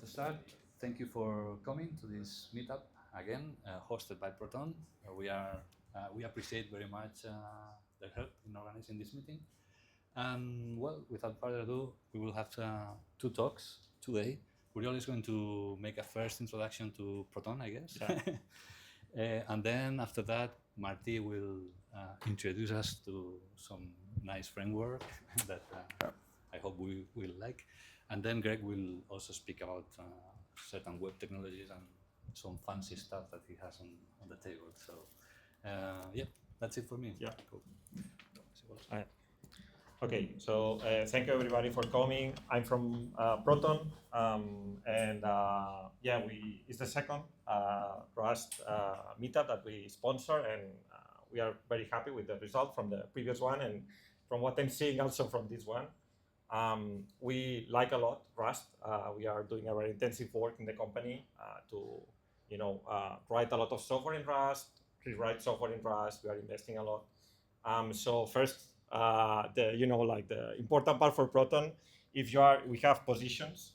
to start, thank you for coming to this meetup again, hosted by Proton. We appreciate very much their help in organizing this meeting. Well, without further ado, we will have two talks today. Uriol is going to make a first introduction to Proton, I guess. Yeah. And then after that, Marti will introduce us to some nice framework that I hope we will like. And then Greg will also speak about certain web technologies and some fancy stuff that he has on the table. So yeah, that's it for me. Yeah, cool. Okay, so thank you everybody for coming. I'm from Proton, and yeah, it's the second Rust meetup that we sponsor, and we are very happy with the result from the previous one, and from what I'm seeing also from this one. We like a lot Rust. We are doing a very intensive work in the company to, write a lot of software in Rust, rewrite software in Rust. We are investing a lot. So first, the important part for Proton, we have positions.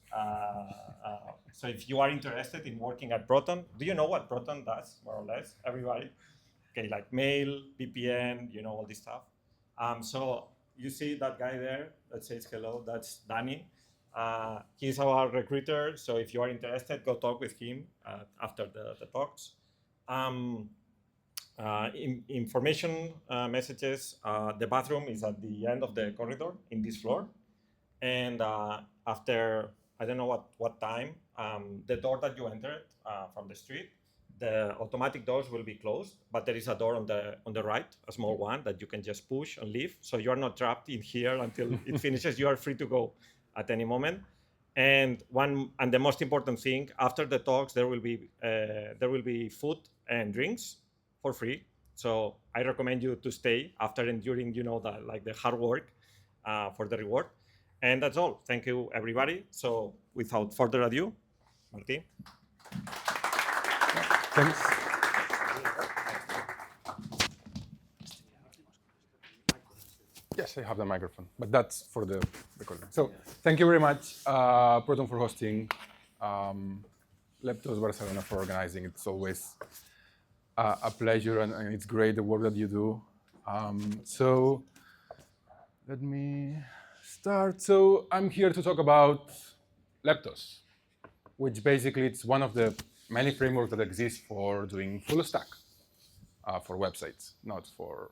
So if you are interested in working at Proton, do you know what Proton does, more or less, everybody? Okay, like mail, VPN, all this stuff. So you see that guy there that says hello, that's Danny. He's our recruiter, so if you are interested, go talk with him after the talks. Information messages, the bathroom is at the end of the corridor in this floor. And after, I don't know what time, the door that you entered from the street, the automatic doors will be closed, but there is a door on the right, a small one that you can just push and leave. So you're not trapped in here until it finishes. You are free to go at any moment. And the most important thing, after the talks, there will be food and drinks for free. So I recommend you to stay after and during, the hard work for the reward. And that's all. Thank you, everybody. So without further ado, Marti. Thanks. Yes, I have the microphone, but that's for the recording. So thank you very much, Proton, for hosting, Leptos Barcelona for organizing. It's always a pleasure, and it's great the work that you do. So let me start. So I'm here to talk about Leptos, which basically it's one of the many frameworks that exist for doing full stack for websites, not for,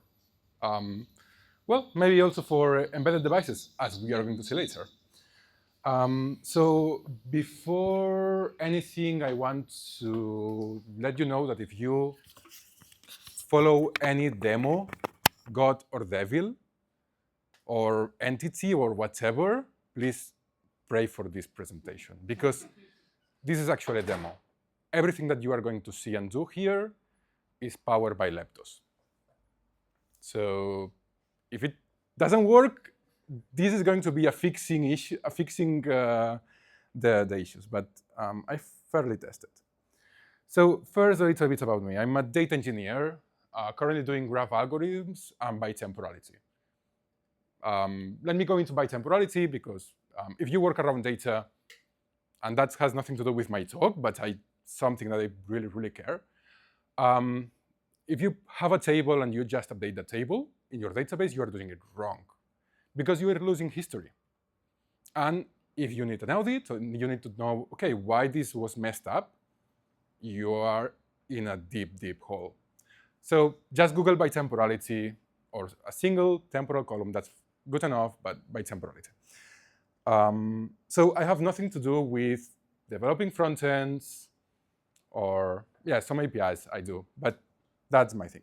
well, maybe also for embedded devices, as we are going to see later. So before anything, I want to let you know that if you follow any demo, God or devil, or entity or whatever, please pray for this presentation, because this is actually a demo. Everything that you are going to see and do here is powered by Leptos. So if it doesn't work, this is going to be a fixing the issues, but I fairly tested. So first, a little bit about me. I'm a data engineer, currently doing graph algorithms and bitemporality. Let me go into bitemporality because if you work around data, and that has nothing to do with my talk, but something that I really, really care. If you have a table and you just update the table in your database, you are doing it wrong because you are losing history. And if you need an audit, you need to know, okay, why this was messed up, you are in a deep, deep hole. So just Google bitemporality or a single temporal column, that's good enough, but bitemporality. So I have nothing to do with developing front ends or, yeah, some APIs I do, but that's my thing.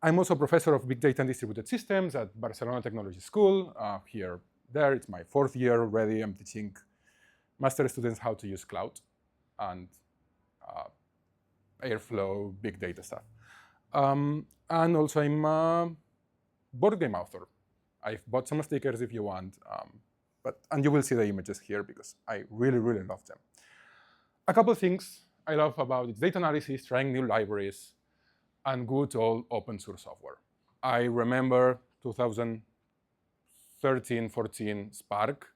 I'm also a professor of big data and distributed systems at Barcelona Technology School. There, it's my 4th year already. I'm teaching master students how to use cloud and Airflow, big data stuff. And also I'm a board game author. I've bought some stickers if you want, and you will see the images here because I really, really love them. A couple of things I love about it: data analysis, trying new libraries, and good old open source software. I remember 2013, 14 Spark.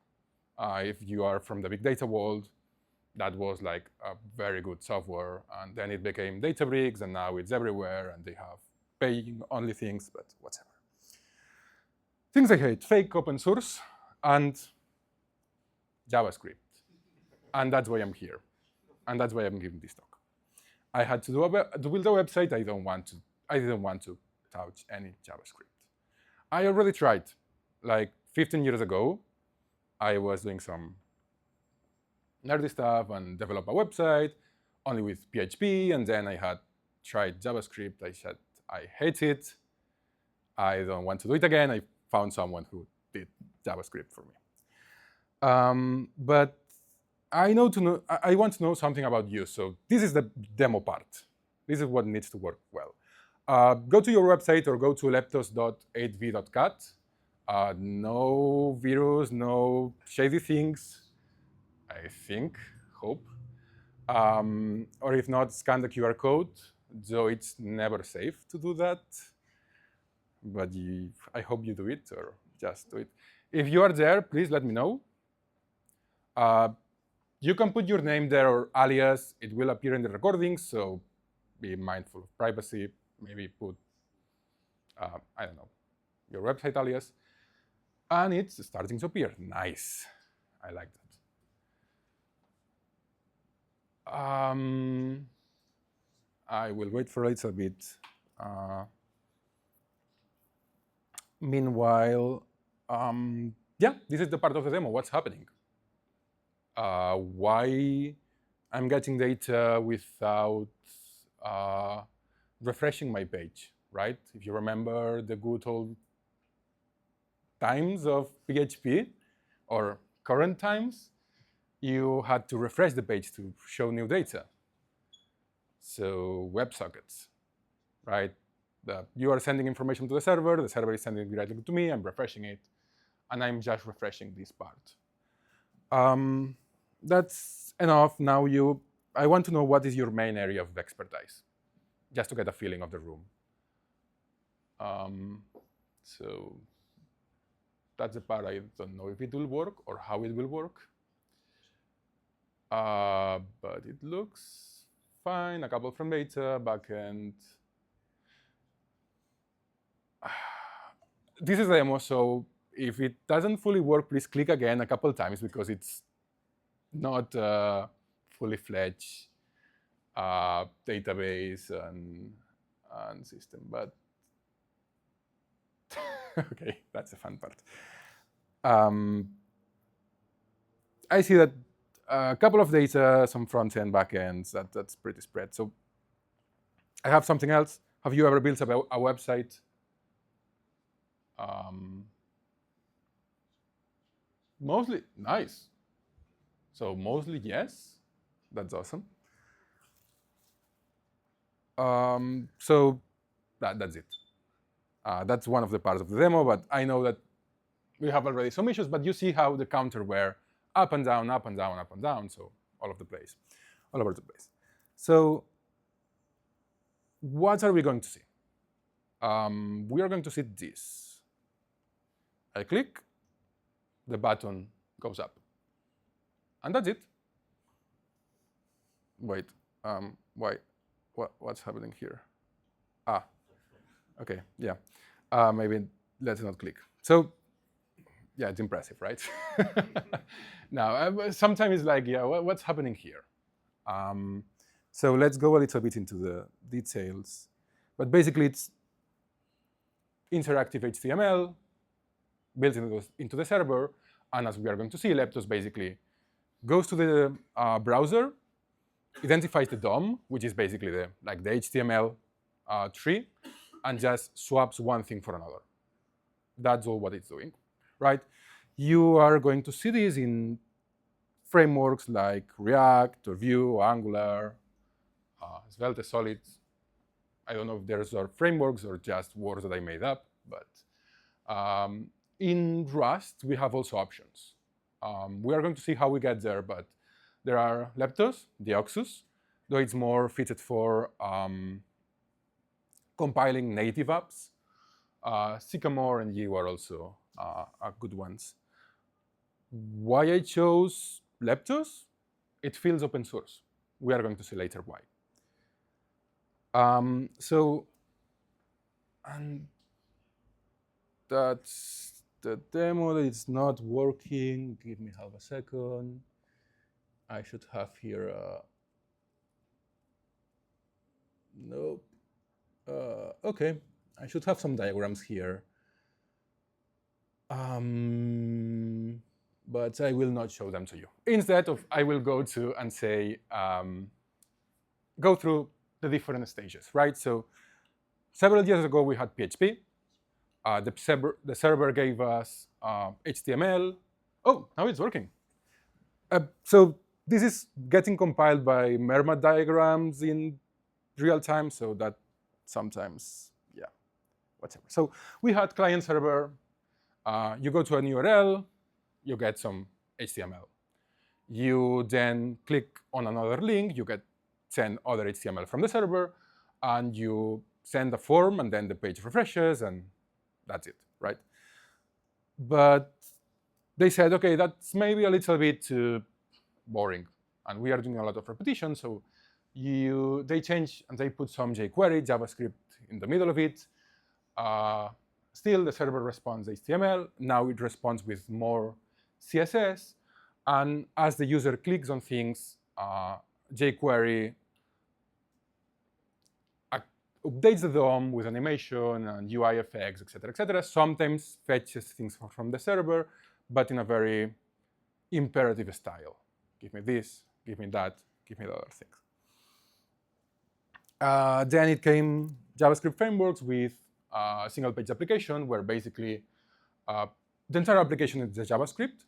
If you are from the big data world, that was like a very good software, and then it became Databricks, and now it's everywhere, and they have paying only things, but whatever. Things I hate: fake open source and JavaScript. And that's why I'm here. And that's why I'm giving this talk. I had to build a website. I didn't want to touch any JavaScript. I already tried. Like 15 years ago, I was doing some nerdy stuff and developed a website only with PHP, and then I had tried JavaScript. I said, I hate it. I don't want to do it again. I found someone who did JavaScript for me. But I want to know something about you. So this is the demo part. This is what needs to work well. Go to your website or go to leptos.8v.cat. No virus, no shady things, I think, hope. Or if not, scan the QR code, though it's never safe to do that. But I hope you do it, or just do it. If you are there, please let me know. You can put your name there or alias. It will appear in the recording, so be mindful of privacy. Maybe put, I don't know, your website alias. And it's starting to appear. Nice. I like that. I will wait for a little bit. Meanwhile, yeah, this is the part of the demo. What's happening? Why I'm getting data without refreshing my page, right? If you remember the good old times of PHP or current times, you had to refresh the page to show new data. So WebSockets, right? You are sending information to the server is sending it directly to me, I'm refreshing it, and I'm just refreshing this part. That's enough. Now I want to know what is your main area of expertise, just to get a feeling of the room. So that's the part I don't know if it will work or how it will work. But it looks fine. A couple from data, backend. This is a demo, so if it doesn't fully work, please click again a couple times because it's not a fully fledged database and system. But okay, that's the fun part. I see that a couple of data, some front-end, back-ends, that's pretty spread. So I have something else. Have you ever built a website? Mostly, nice. So mostly yes, that's awesome. So that's it. That's one of the parts of the demo, but I know that we have already some issues, but you see how the counter were up and down, up and down, up and down, so all over the place. So what are we going to see? We are going to see this. I click, the button goes up. And that's it. Wait, why? What's happening here? Okay, yeah. Maybe let's not click. So, yeah, it's impressive, right? Now, sometimes it's like, yeah, what's happening here? So let's go a little bit into the details. But basically, it's interactive HTML built into the server. And as we are going to see, Leptos basically goes to the browser, identifies the DOM, which is basically the HTML tree, and just swaps one thing for another. That's all what it's doing, right? You are going to see this in frameworks like React or Vue or Angular, Svelte, Solid. I don't know if there's frameworks or just words that I made up, but in Rust, we have also options. We are going to see how we get there, but there are Leptos, the Oxus, though it's more fitted for compiling native apps. Sycamore and Vue are also are good ones. Why I chose Leptos? it feels open source. We are going to see later why. And that's the demo. It's not working. Give me half a second. I should have here. Nope. Okay, I should have some diagrams here. But I will not show them to you. Instead of, I will go to and say, go through the different stages, right? So several years ago, we had PHP. The server gave us HTML. Oh, now it's working. So this is getting compiled by Mermat diagrams in real time, so that sometimes, yeah, whatever. So we had client server. You go to an URL, you get some HTML. You then click on another link, you get 10 other HTML from the server, and you send a form, and then the page refreshes, and that's it, right? But they said, okay, that's maybe a little bit too boring, and we are doing a lot of repetition, so they change and they put some jQuery, JavaScript in the middle of it. Still, the server responds HTML. Now it responds with more CSS. And as the user clicks on things, jQuery updates the DOM with animation and UI effects, et cetera, sometimes fetches things from the server, but in a very imperative style. Give me this, give me that, give me the other things. Then it came JavaScript frameworks with a single-page application where basically the entire application is the JavaScript,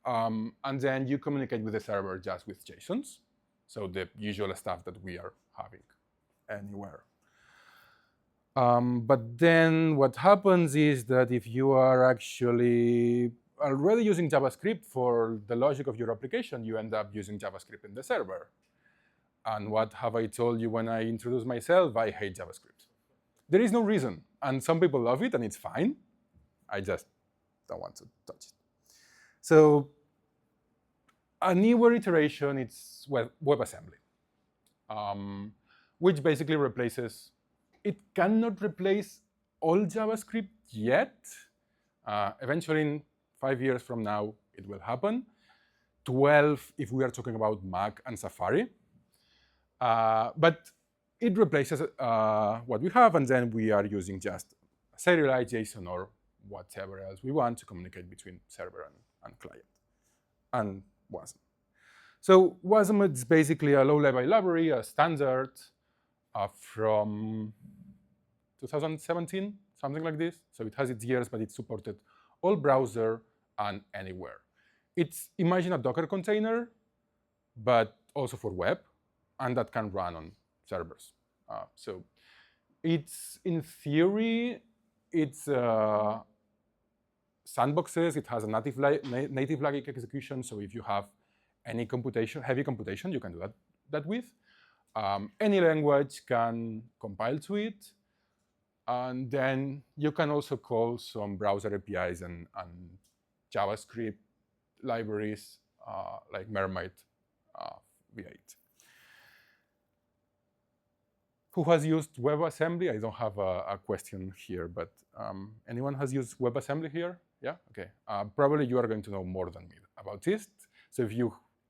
and then you communicate with the server just with JSONs, so the usual stuff that we are having anywhere. But then what happens is that if you are actually already using JavaScript for the logic of your application, you end up using JavaScript in the server. And what have I told you when I introduce myself? I hate JavaScript. There is no reason. And some people love it, and it's fine. I just don't want to touch it. So a newer iteration, it's WebAssembly, which basically replaces, it cannot replace all JavaScript yet. Eventually, in 5 years from now, it will happen. 12 if we are talking about Mac and Safari. But it replaces what we have, and then we are using just serialized JSON or whatever else we want to communicate between server and client, and WASM. So WASM is basically a low-level library, a standard from 2017, something like this. So it has its years, but it's supported all browser and anywhere. It's, imagine a Docker container, but also for web, and that can run on servers. So it's, in theory, it's sandboxes. It has a native logic execution. So if you have any computation, heavy computation, you can do that with. Any language can compile to it. And then you can also call some browser APIs and JavaScript libraries like Mermaid V8. Who has used WebAssembly? I don't have a question here, but anyone has used WebAssembly here? Yeah, okay. Probably you are going to know more than me about this. So if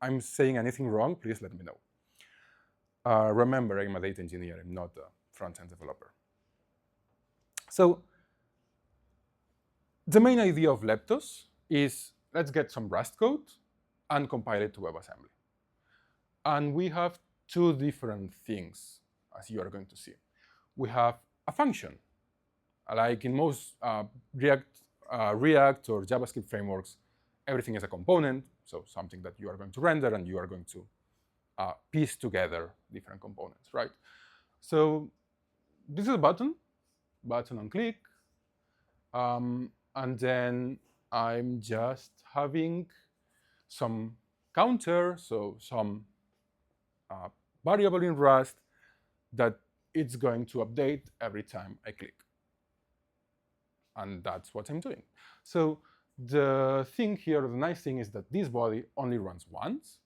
I'm saying anything wrong, please let me know. Remember, I'm a data engineer. I'm not a front-end developer. So the main idea of Leptos is let's get some Rust code and compile it to WebAssembly. And we have two different things, as you are going to see. We have a function. Like in most React or JavaScript frameworks, everything is a component, so something that you are going to render and you are going to piece together different components, right? So this is a button and click, and then I'm just having some counter, so some variable in Rust that it's going to update every time I click. And that's what I'm doing. So the thing here, the nice thing is that this body only runs once.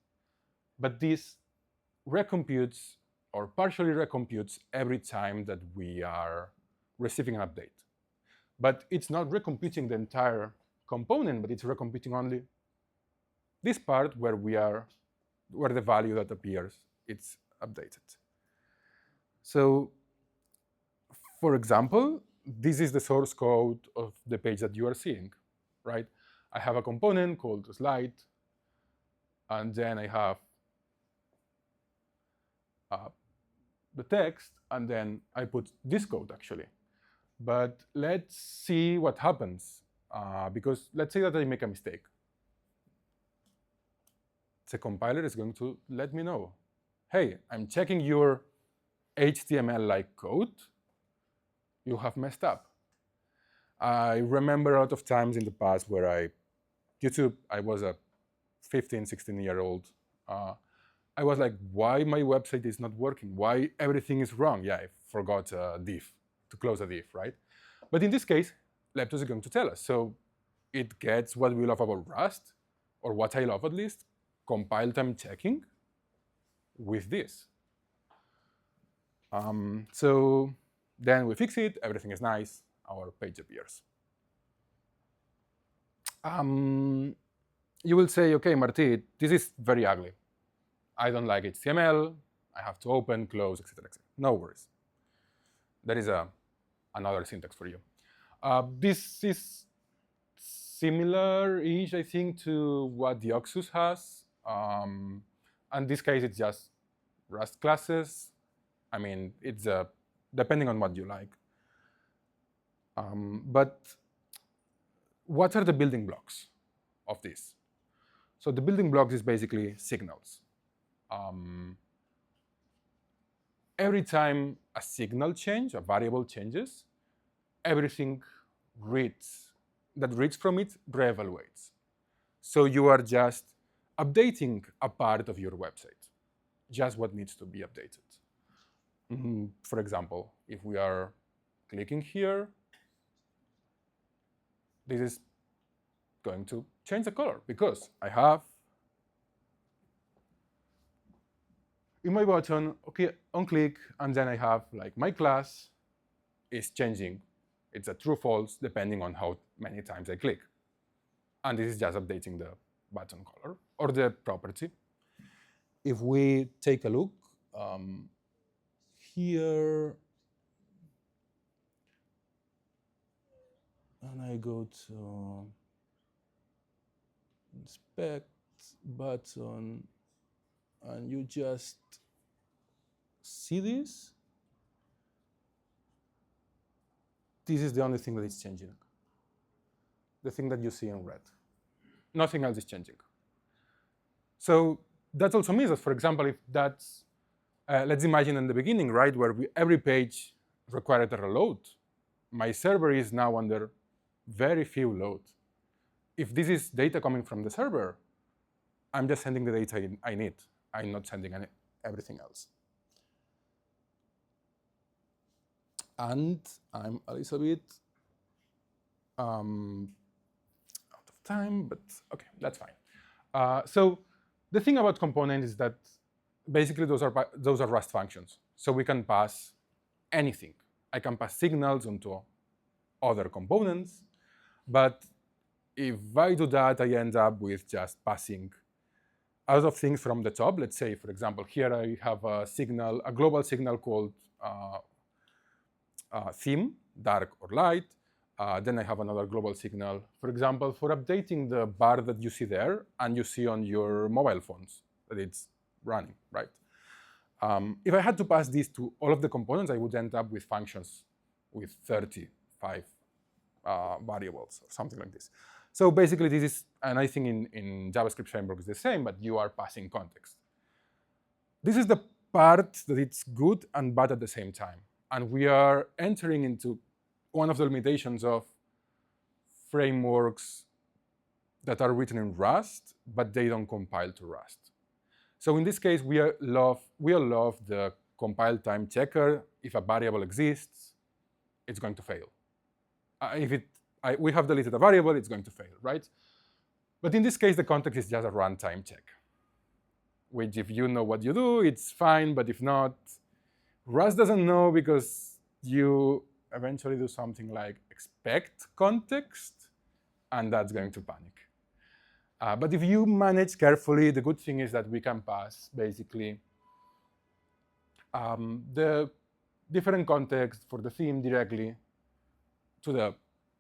but this recomputes or partially recomputes every time that we are receiving an update. But it's not recomputing the entire component, but it's recomputing only this part where the value that appears, it's updated. So, for example, this is the source code of the page that you are seeing, right? I have a component called slide, and then I have the text, and then I put this code actually. But let's see what happens, because let's say that I make a mistake. The compiler is going to let me know, hey, I'm checking your HTML-like code. You have messed up. I remember a lot of times in the past where I was a 15, 16-year-old. I was like, why my website is not working? Why everything is wrong? Yeah, I forgot a div, to close a div, right? But in this case, Leptos is going to tell us. So it gets what we love about Rust, or what I love at least, compile time checking with this. So then we fix it, everything is nice, our page appears. You will say, okay, Marti, this is very ugly. I don't like HTML, I have to open, close, etc., etc. No worries. There is another syntax for you. This is similar-ish, I think, to what the Oxus has. In this case, it's just Rust classes. I mean, it's depending on what you like. But what are the building blocks of this? So the building blocks is basically signals. Every time a signal changes, a variable changes, everything that reads from it reevaluates. So you are just updating a part of your website, just what needs to be updated. For example, if we are clicking here, this is going to change the color because I have in my button, okay, on click, and then I have like my class is changing. It's a true false depending on how many times I click. And this is just updating the button color or the property. If we take a look here, and I go to inspect button, and you just see this. This is the only thing that is changing. The thing that you see in red. Nothing else is changing. So that also means that, for example, if that's, let's imagine in the beginning, right, where every page required a reload, my server is now under very few load. If this is data coming from the server, I'm just sending the data I need. I'm not sending everything else. And I'm a little bit out of time, but okay, that's fine. So the thing about components is that basically those are Rust functions. So we can pass anything. I can pass signals onto other components, but if I do that, I end up with just passing a lot of things from the top. Let's say, for example, here I have a signal, a global signal called theme, dark or light. Then I have another global signal, for example, for updating the bar that you see there and you see on your mobile phones that it's running, right? If I had to pass these to all of the components, I would end up with functions with 35 variables or something like this. So basically this is, and I think in JavaScript framework is the same, but you are passing context. This is the part that it's good and bad at the same time. And we are entering into one of the limitations of frameworks that are written in Rust, but they don't compile to Rust. So in this case, we all love the compile time checker. If a variable exists, it's going to fail. We have deleted a variable, it's going to fail, right? But in this case, the context is just a runtime check. which if you know what you do, it's fine, but if not, Rust doesn't know because you eventually do something like expect context, and that's going to panic. But if you manage carefully, the good thing is that we can pass basically the different context for the theme directly to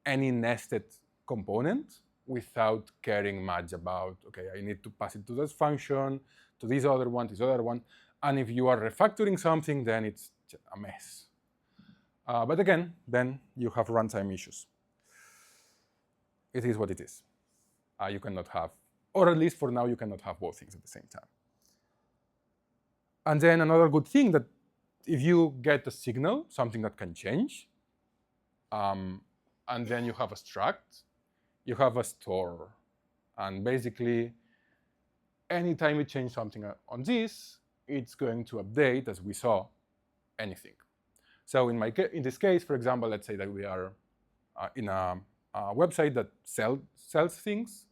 any nested component without caring much about, okay, I need to pass it to this function, to this other one, this other one. And if you are refactoring something, then it's a mess. But again, then you have runtime issues. It is what it is. You cannot have, or at least for now, you cannot have both things at the same time. And then another good thing that if you get a signal, something that can change, and then you have a struct, you have a store. And basically, anytime you change something on this, it's going to update, as we saw, anything. So in this case, for example, let's say that we are in a website that sells things.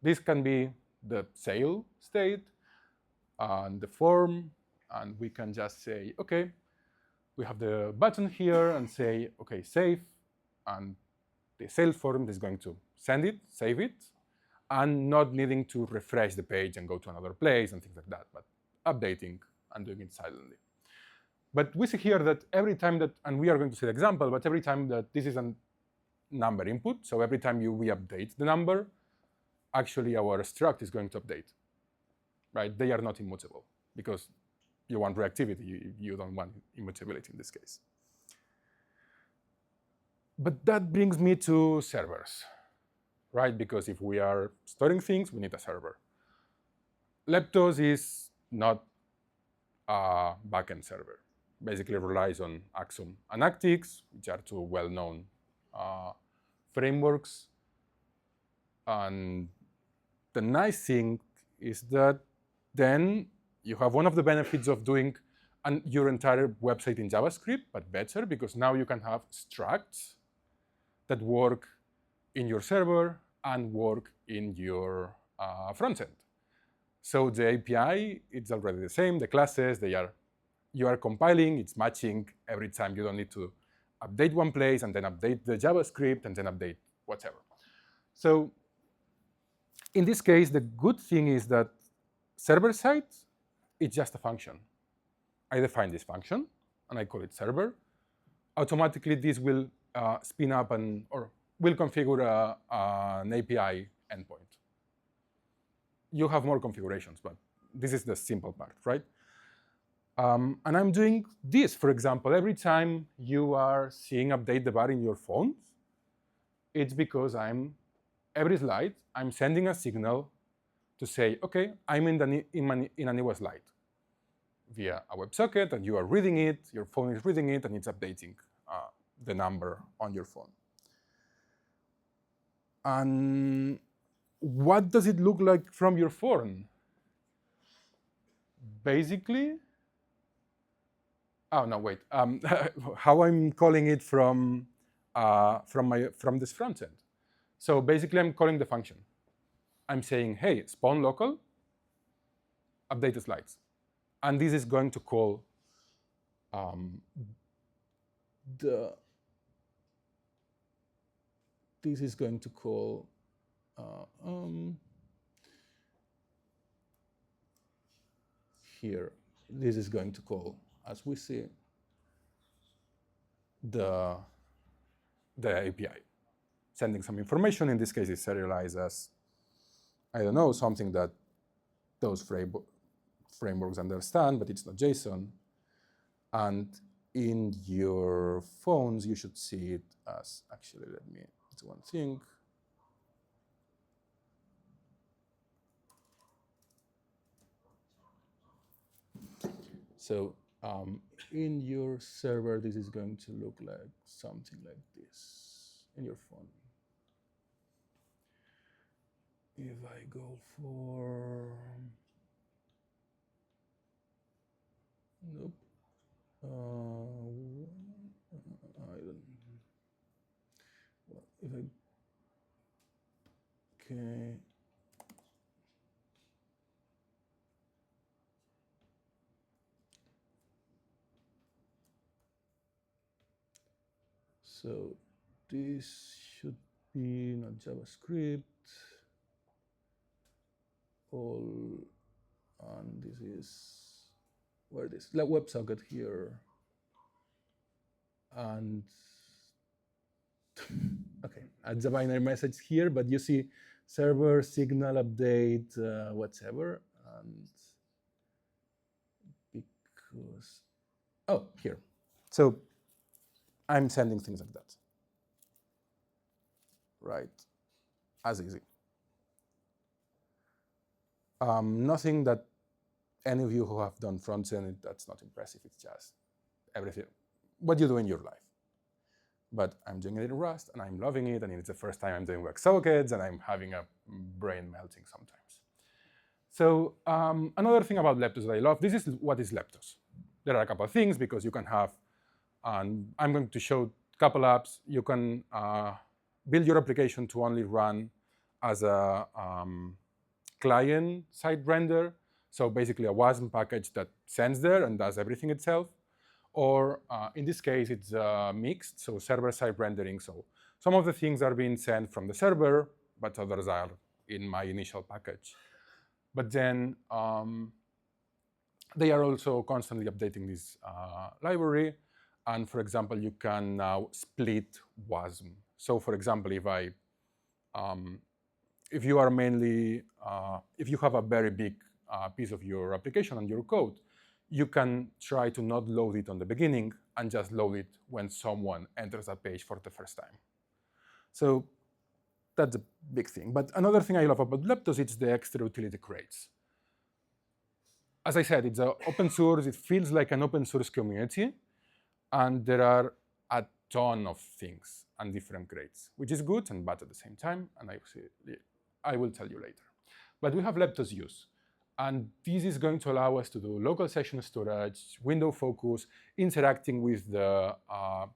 This can be the sale state and the form, and we can just say, okay, we have the button here and say, okay, save, and the sales form is going to send it, save it, and not needing to refresh the page and go to another place and things like that, but updating and doing it silently. But we see here that every time that, and we are going to see the example, but every time that this is a number input, so every time we update the number, actually our struct is going to update, right? They are not immutable because you want reactivity, you don't want immutability in this case. But that brings me to servers, right? Because if we are storing things, we need a server. Leptos is not a backend server. Basically relies on Axum and actix, which are two well-known frameworks. And the nice thing is that then you have one of the benefits of doing your entire website in JavaScript, but better, because now you can have structs that work in your server and work in your front end. So the API, it's already the same. The classes, you are compiling, it's matching every time. You don't need to update one place and then update the JavaScript and then update whatever. So in this case, the good thing is that server-side, it's just a function. I define this function, and I call it server. Automatically, this will spin up or will configure an API endpoint. You have more configurations, but this is the simple part, right? And I'm doing this, for example, every time you are seeing update the bar in your phones, it's because every slide, I'm sending a signal to say, okay, I'm in a new slide via a WebSocket, and you are reading it, your phone is reading it, and it's updating the number on your phone. And what does it look like from your phone? Basically, oh no, wait. How I'm calling it from this front end. So basically, I'm calling the function. I'm saying, hey, spawn local, update the slides, and this is going to call this is going to call here. This is going to call, as we see, the API, sending some information. In this case, it's serialized as, I don't know, something that those frameworks understand, but it's not JSON. And in your phones, you should see it as, actually, let me do one thing. So in your server, this is going to look like something like this in your phone. If I go for, nope, I don't, well, if I, okay, So this should be not JavaScript. And this is where this WebSocket here. And okay, adds a binary message here, but you see server, signal, update, whatever. And because, oh, here. So I'm sending things like that. Right, as easy. Nothing that any of you who have done front-end, that's not impressive. It's just everything, what you do in your life. But I'm doing it in Rust, and I'm loving it, and it's the first time I'm doing WebSockets, and I'm having a brain melting sometimes. So another thing about Leptos that I love, this is what is Leptos. There are a couple of things, because you can have, and I'm going to show a couple apps. You can build your application to only run as a client-side render. So basically a WASM package that sends there and does everything itself. Or in this case, it's mixed, so server-side rendering. So some of the things are being sent from the server, but others are in my initial package. But then they are also constantly updating this library. And for example, you can now split WASM. So for example, if you are mainly, if you have a very big piece of your application and your code, you can try to not load it on the beginning and just load it when someone enters a page for the first time. So that's a big thing. But another thing I love about Leptos is the extra utility crates. As I said, it's open source. It feels like an open source community. And there are a ton of things and different crates, which is good and bad at the same time. And I will tell you later. But we have Leptos use. And this is going to allow us to do local session storage, window focus, interacting with the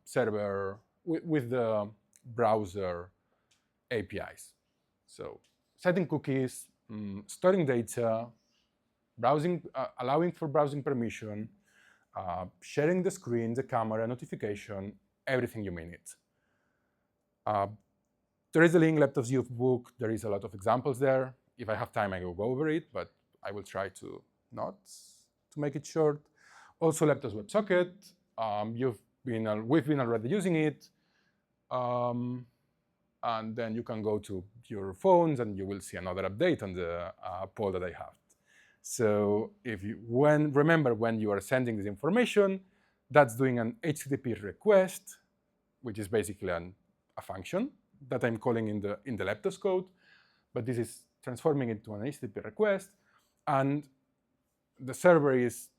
server, with the browser APIs. So setting cookies, storing data, browsing, allowing for browsing permission, sharing the screen, the camera, notification, everything you may need. There is a link, Leptos Youth book. There is a lot of examples there. If I have time, I will go over it, but I will try to not to make it short. Also, Leptos WebSocket. We've been already using it. And then you can go to your phones and you will see another update on the poll that I have. So remember when you are sending this information, that's doing an HTTP request, which is basically a function that I'm calling in the Leptos code. But this is transforming it to an HTTP request. And the server is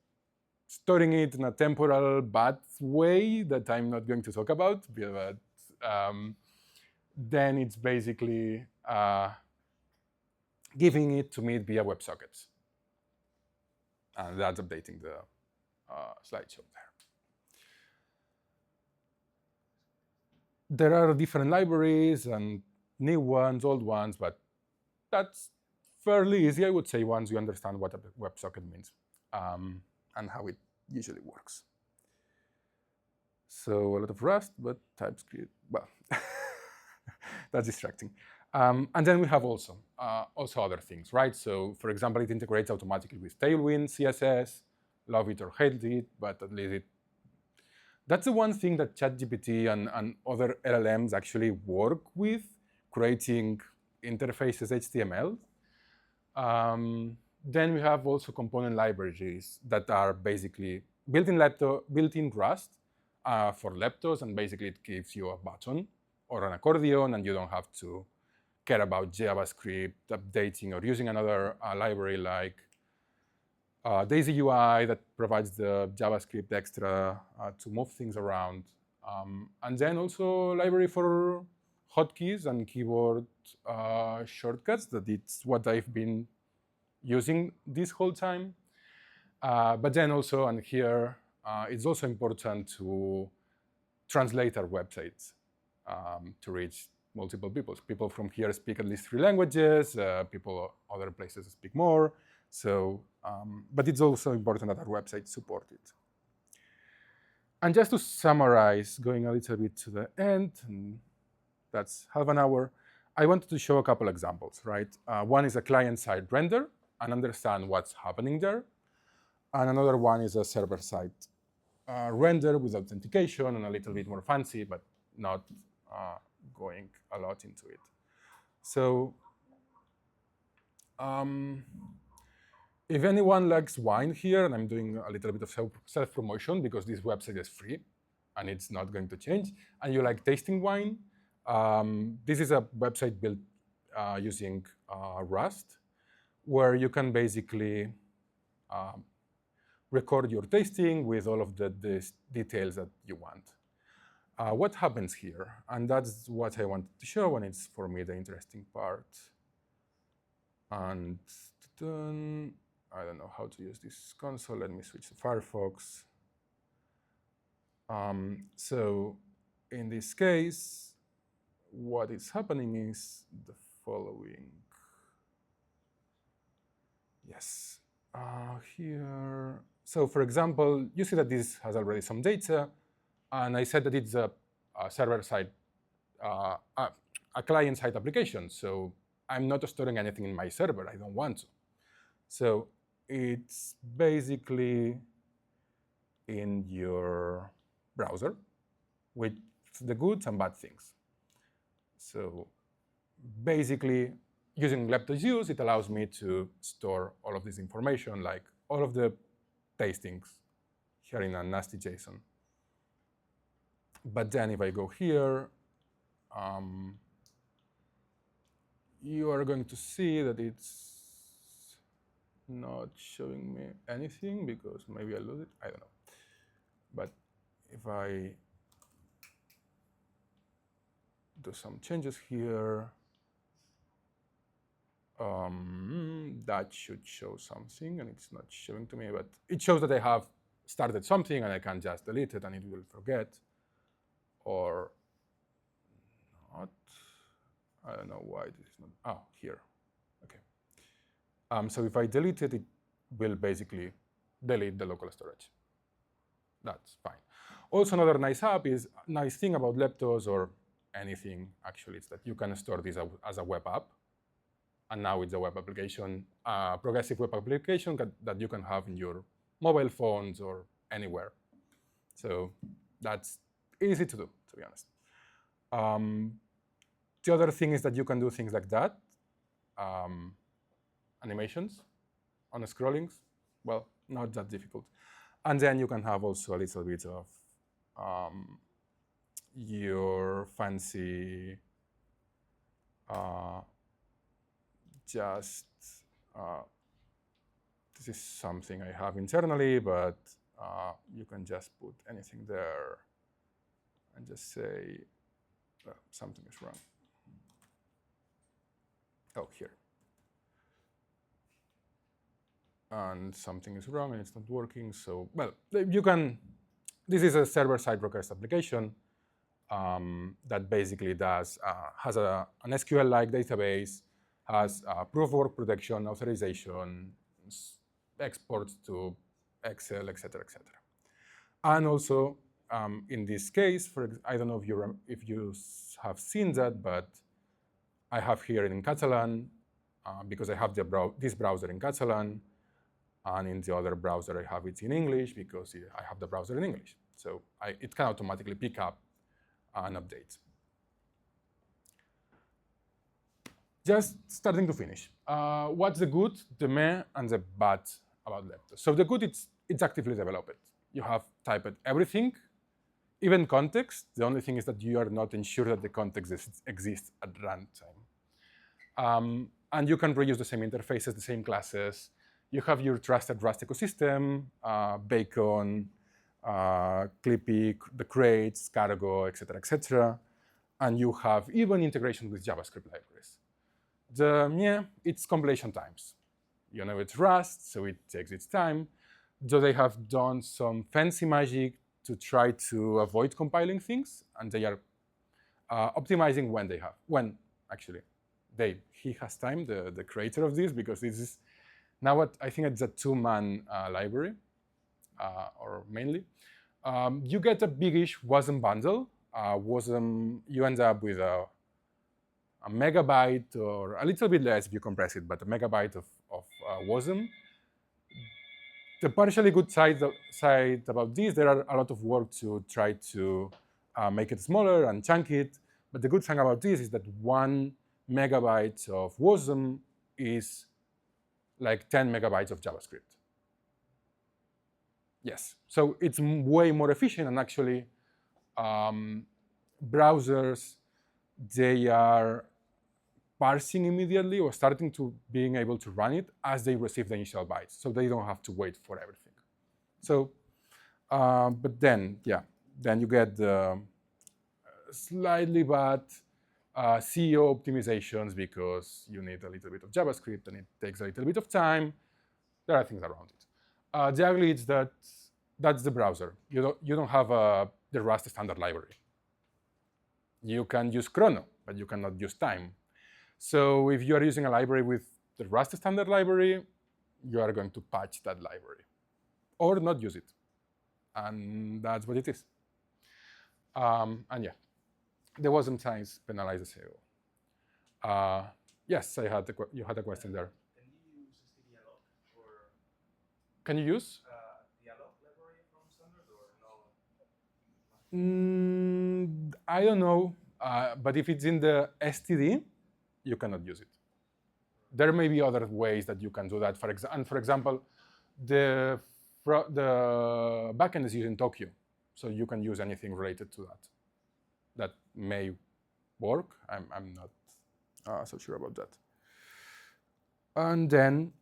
storing it in a temporal bad way that I'm not going to talk about. But then it's basically giving it to me via WebSockets. And that's updating the slideshow there. There are different libraries and new ones, old ones, but that's fairly easy, I would say, once you understand what a WebSocket means and how it usually works. So a lot of Rust, but TypeScript, well, that's distracting. And then we have also other things, right? So for example, it integrates automatically with Tailwind, CSS, love it or hate it, but at least that's the one thing that ChatGPT and other LLMs actually work with, creating interfaces HTML. Then we have also component libraries that are basically built in Rust for Leptos, and basically it gives you a button or an accordion, and you don't have to care about JavaScript updating or using another library like Daisy UI that provides the JavaScript extra to move things around. And then also a library for hotkeys and keyboard shortcuts. It's what I've been using this whole time. But then also, and here, it's also important to translate our websites to reach multiple people. People from here speak at least 3 languages. People other places speak more. So, but it's also important that our websites support it. And just to summarize, going a little bit to the end, and that's half an hour, I wanted to show a couple examples, right? One is a client-side render and understand what's happening there. And another one is a server-side render with authentication and a little bit more fancy, but not going a lot into it. So if anyone likes wine here, and I'm doing a little bit of self-promotion because this website is free and it's not going to change, and you like tasting wine, this is a website built using Rust, where you can basically record your tasting with all of the details that you want. What happens here? And that's what I wanted to show, and it's, for me, the interesting part. And I don't know how to use this console. Let me switch to Firefox. So in this case, what is happening is the following. Yes, here. So for example, you see that this has already some data, and I said that it's a server-side, a client-side application. So I'm not storing anything in my server. I don't want to. So it's basically in your browser with the good and bad things. So basically, using Leptos use, it allows me to store all of this information, like all of the tastings here in a nasty JSON. But then if I go here, you are going to see that it's not showing me anything because maybe I lose it. I don't know. But if I do some changes here, that should show something, and it's not showing to me, but it shows that I have started something and I can just delete it and it will forget, or not. I don't know why this is not, oh, here, okay. So if I delete it, it will basically delete the local storage. That's fine. Also, another nice thing about Leptos, or anything actually, is that you can store this as a web app. And now it's a web application, progressive web application that you can have in your mobile phones or anywhere. So that's easy to do, to be honest. The other thing is that you can do things like that. Animations on the scrollings, well, not that difficult. And then you can have also a little bit of your fancy this is something I have internally, but you can just put anything there and just say something is wrong. Oh, here. And something is wrong and it's not working. So, well, you can, this is a server-side request application that basically has an SQL-like database, has proof of work protection, authorization, exports to Excel, etc., etc. And also, in this case, I don't know if you have seen that, but I have here in Catalan because I have this browser in Catalan, and in the other browser I have it in English because I have the browser in English. So it can automatically pick up an update. Just starting to finish. What's the good, the meh, and the bad about Leptos? So the good, it's actively developed. You have typed everything, even context. The only thing is that you are not ensured that the context exists at runtime. And you can reuse the same interfaces, the same classes. You have your trusted Rust ecosystem, Bacon, Clippy, the crates, Cargo, etc., etc. And you have even integration with JavaScript libraries. It's compilation times. You know, it's Rust, so it takes its time. So they have done some fancy magic to try to avoid compiling things, and they are optimizing he has time, the creator of this, because this is now what I think it's a two-man library, or mainly. you get a biggish WASM bundle. WASM, you end up with a megabyte or a little bit less if you compress it, but a megabyte of WASM. The partially good side about this, there are a lot of work to try to make it smaller and chunk it. But the good thing about this is that 1 megabyte of WASM is like 10 megabytes of JavaScript. Yes, so it's way more efficient, and actually browsers, they are parsing immediately or starting to being able to run it as they receive the initial bytes, so they don't have to wait for everything. So, but then, yeah, then you get the slightly bad CEO optimizations because you need a little bit of JavaScript and it takes a little bit of time. There are things around it. The ugly is that that's the browser. You don't have the Rust standard library. You can use Chrono, but you cannot use time. So if you are using a library with the Rust standard library, you are going to patch that library or not use it. And that's what it is. And yeah, there was some times penalize the SEO. Yes, you had a question there. Can you use stdialog or can you use dialog library from standard or no? I don't know, but if it's in the STD, you cannot use it. There may be other ways that you can do that. For example, the backend is using Tokyo, so you can use anything related to that. That may work. I'm not so sure about that. And then,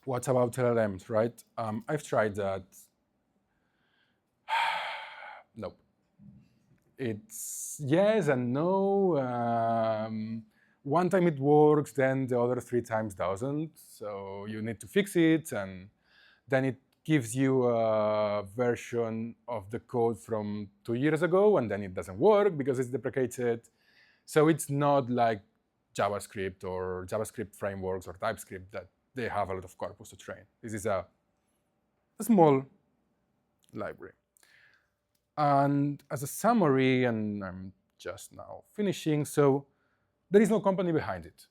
what about LLMs, right? I've tried that. Nope. It's yes and no. One time it works, then the other 3 times doesn't. So you need to fix it, and then it gives you a version of the code from 2 years ago, and then it doesn't work because it's deprecated. So it's not like JavaScript or JavaScript frameworks or TypeScript that they have a lot of corpus to train. This is a small library. And as a summary, and I'm just now finishing, so there is no company behind it,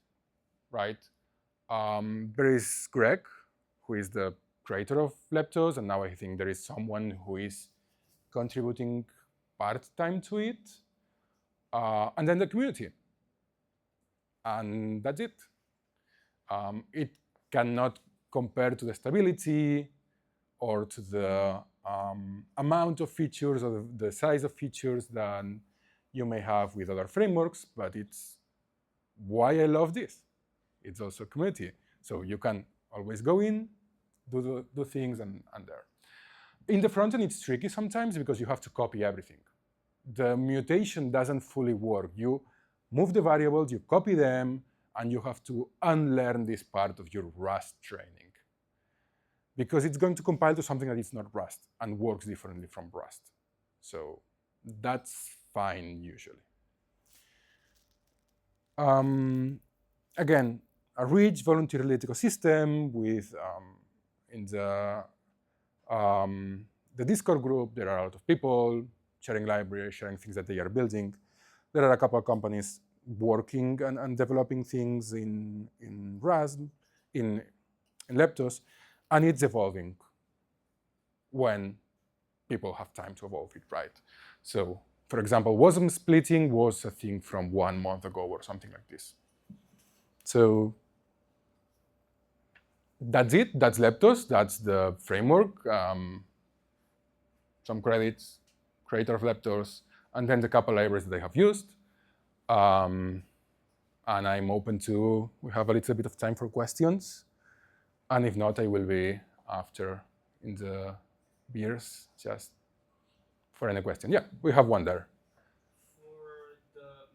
right? There is Greg, who is the creator of Leptos, and now I think there is someone who is contributing part-time to it, and then the community. And that's it. It cannot compare to the stability or to the amount of features or the size of features that you may have with other frameworks, but it's why I love this. It's also a community. So you can always go in, do things, and there. In the front end, it's tricky sometimes because you have to copy everything. The mutation doesn't fully work. You move the variables, you copy them, and you have to unlearn this part of your Rust training, because it's going to compile to something that is not Rust and works differently from Rust. So that's fine usually. Again, a rich volunteer-led ecosystem with, in the Discord group, there are a lot of people sharing libraries, sharing things that they are building. There are a couple of companies working and developing things in WASM, in Leptos, and it's evolving when people have time to evolve it, right? So, for example, WASM splitting was a thing from 1 month ago or something like this. So that's it. That's Leptos. That's the framework. Some credits, creator of Leptos, and then the couple libraries that I have used. And I'm open to, we have a little bit of time for questions. And if not, I will be after in the beers, just for any question. Yeah, we have one there. For the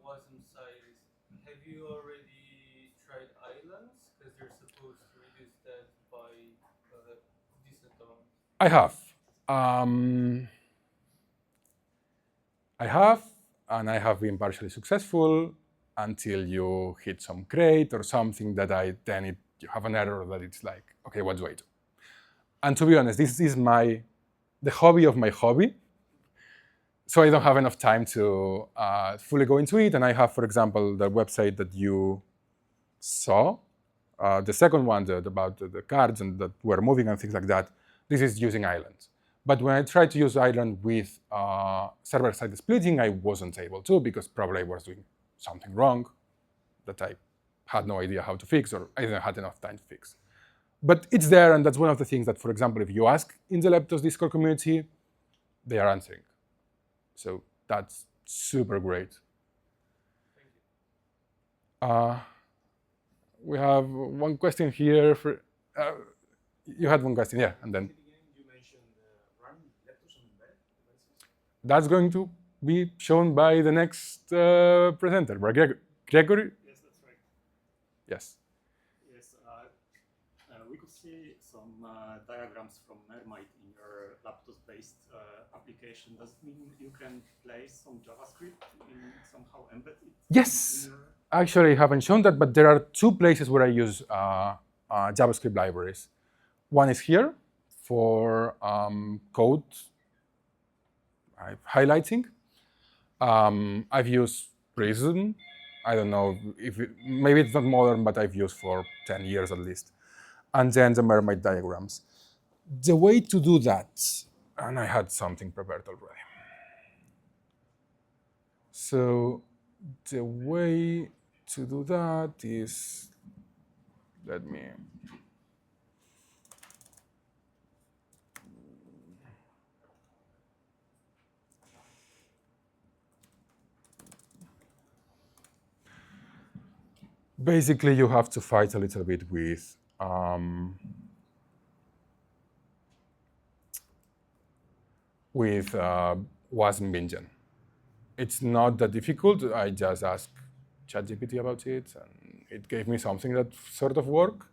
WASM size, have you already tried islands? Because they're supposed to reduce that by a decent amount. I have. And I have been partially successful until you hit some crate or something that you have an error that it's like, okay, what do I do? And to be honest, this is my the hobby of my hobby. So I don't have enough time to fully go into it. And I have, for example, the website that you saw, the second one about the cards and that were moving and things like that. This is using islands. But when I tried to use island with server-side splitting, I wasn't able to because probably I was doing something wrong that I had no idea how to fix, or I didn't have enough time to fix. But it's there, and that's one of the things that, for example, if you ask in the Leptos Discord community, they are answering. So that's super great. We have one question here. You had one question, yeah, and then. You mentioned run Leptos on embedded devices. That's going to be shown by the next presenter, by Grzegorz. Yes, that's right. Yes. Yes, we could see some diagrams from Mermaid in your Leptos-based application. Does it mean you can place some JavaScript in somehow embed it? Yes. Actually, I haven't shown that, but there are two places where I use JavaScript libraries. One is here for code highlighting. I've used Prism. I don't know if maybe it's not modern, but I've used for 10 years at least. And then the Mermaid diagrams. The way to do that, and I had something prepared already. So the way to do that is, let me. Basically, you have to fight a little bit with WASM engine. It's not that difficult. I just asked ChatGPT about it, and it gave me something that sort of worked.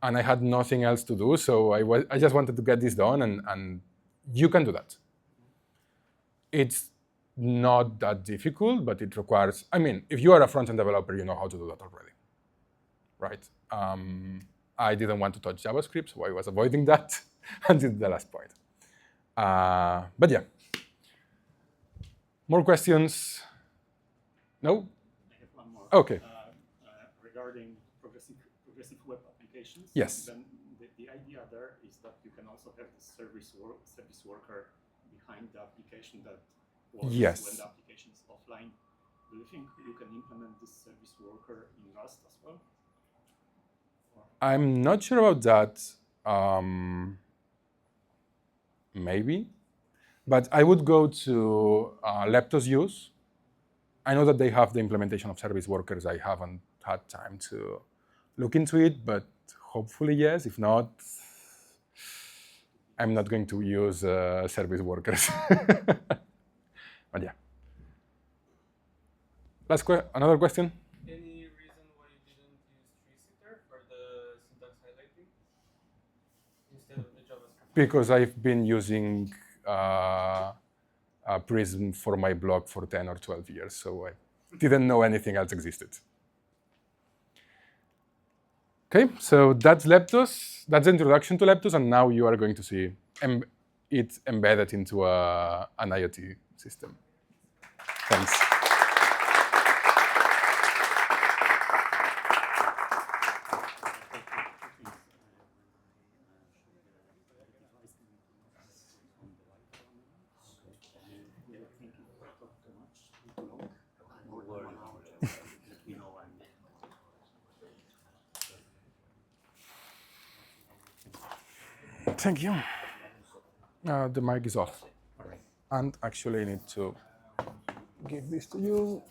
And I had nothing else to do, so I just wanted to get this done, and you can do that. It's not that difficult, but it requires, I mean, if you are a front-end developer, you know how to do that already, right? I didn't want to touch JavaScript, so I was avoiding that until the last point. But yeah. More questions? No? I have one more. Okay. Regarding progressive web applications. Yes. Then the idea there is that you can also have the service worker behind the application that works Yes. when the application is offline. Do you think you can implement this service worker in Rust as well? I'm not sure about that. Maybe. But I would go to Leptos use. I know that they have the implementation of service workers. I haven't had time to look into it, but hopefully yes. If not, I'm not going to use service workers. But yeah. Another question? Any reason why you didn't use tree-sitter for the syntax highlighting instead of the JavaScript? Because I've been using Prism for my blog for 10 or 12 years, so I didn't know anything else existed. Okay, so that's Leptos. That's the introduction to Leptos, and now you are going to see it embedded into an IoT system. Thanks. Thank you. The mic is off. And actually I need to give this to you.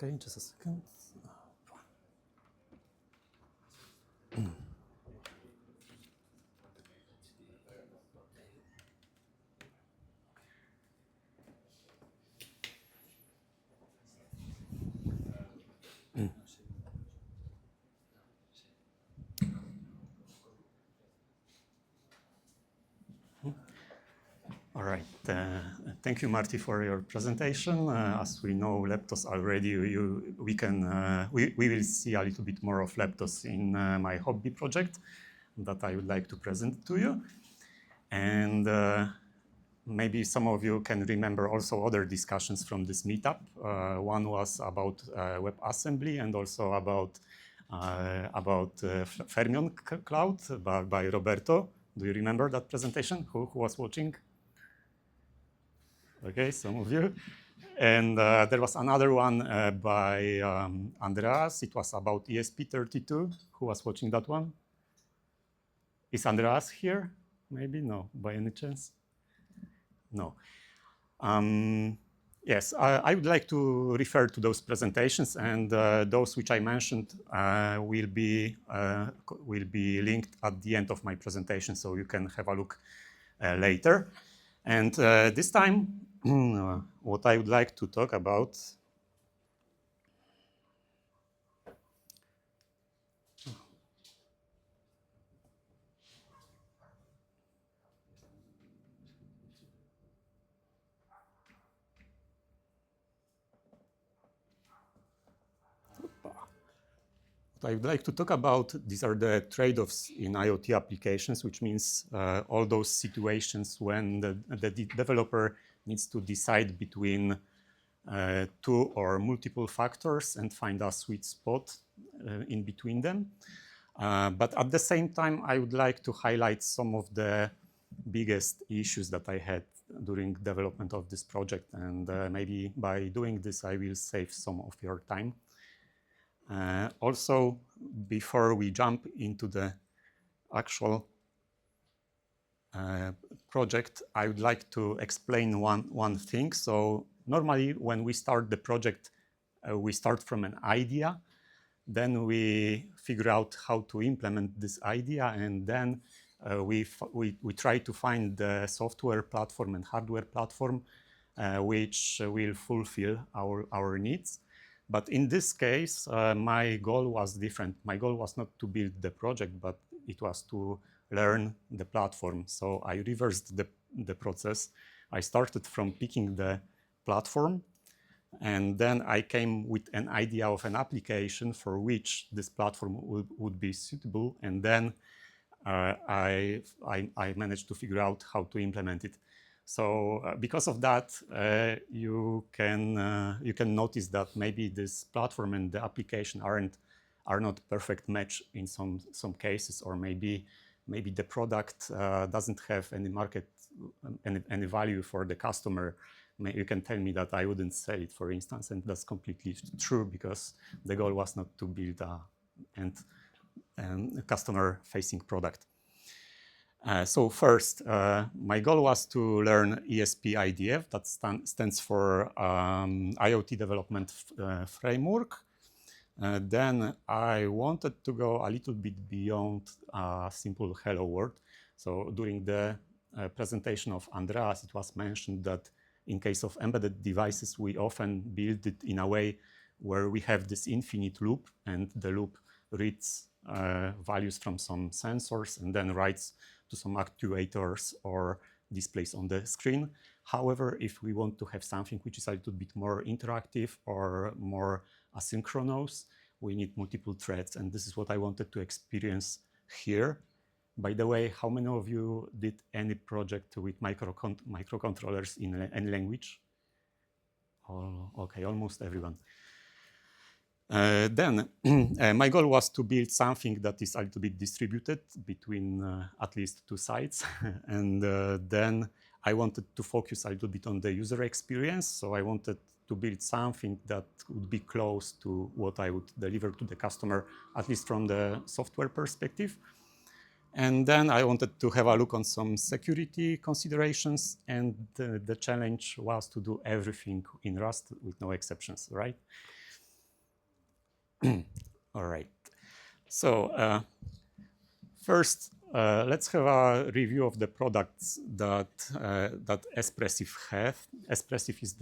Okay, just a second. All right. Thank you, Marti, for your presentation. As we know Leptos already, we will see a little bit more of Leptos in my hobby project that I would like to present to you. And maybe some of you can remember also other discussions from this meetup. One was about WebAssembly and also about Fermion Cloud by Roberto. Do you remember that presentation? Who was watching? Okay, some of you. And there was another one by Andreas. It was about ESP32. Who was watching that one? Is Andreas here? Maybe? No, by any chance? No. Yes, I would like to refer to those presentations, and those which I mentioned will be linked at the end of my presentation, so you can have a look later. And this time, what I would like to talk about these are the trade-offs in IoT applications, which means all those situations when the developer needs to decide between two or multiple factors and find a sweet spot in between them. But at the same time, I would like to highlight some of the biggest issues that I had during development of this project. And maybe by doing this, I will save some of your time. Also, before we jump into the actual project, I would like to explain one thing. So normally when we start the project, we start from an idea, then we figure out how to implement this idea, and then we try to find the software platform and hardware platform which will fulfill our needs. But in this case, my goal was different. My goal was not to build the project, but it was to learn the platform. So I reversed the process. I started from picking the platform, and then I came with an idea of an application for which this platform would be suitable, and then I managed to figure out how to implement it. So because of that, you can notice that maybe this platform and the application are not perfect match in some cases, or maybe the product doesn't have any market any value for the customer. You can tell me that I wouldn't sell it, for instance, and that's completely true because the goal was not to build a customer-facing product. So first, my goal was to learn ESP-IDF, that stands for IoT Development Framework. Then I wanted to go a little bit beyond a simple hello world. So during the presentation of Andreas, it was mentioned that in case of embedded devices, we often build it in a way where we have this infinite loop, and the loop reads values from some sensors and then writes to some actuators or displays on the screen. However, if we want to have something which is a little bit more interactive or more asynchronous, we need multiple threads, and this is what I wanted to experience here. By the way, how many of you did any project with microcontrollers in any language? Oh, okay, almost everyone. Then my goal was to build something that is a little bit distributed between at least two sites. And then I wanted to focus a little bit on the user experience. So I wanted to build something that would be close to what I would deliver to the customer, at least from the software perspective. And then I wanted to have a look on some security considerations, and the challenge was to do everything in Rust with no exceptions, right? All right. So first, let's have a review of the products that that Espressif have. Espressif is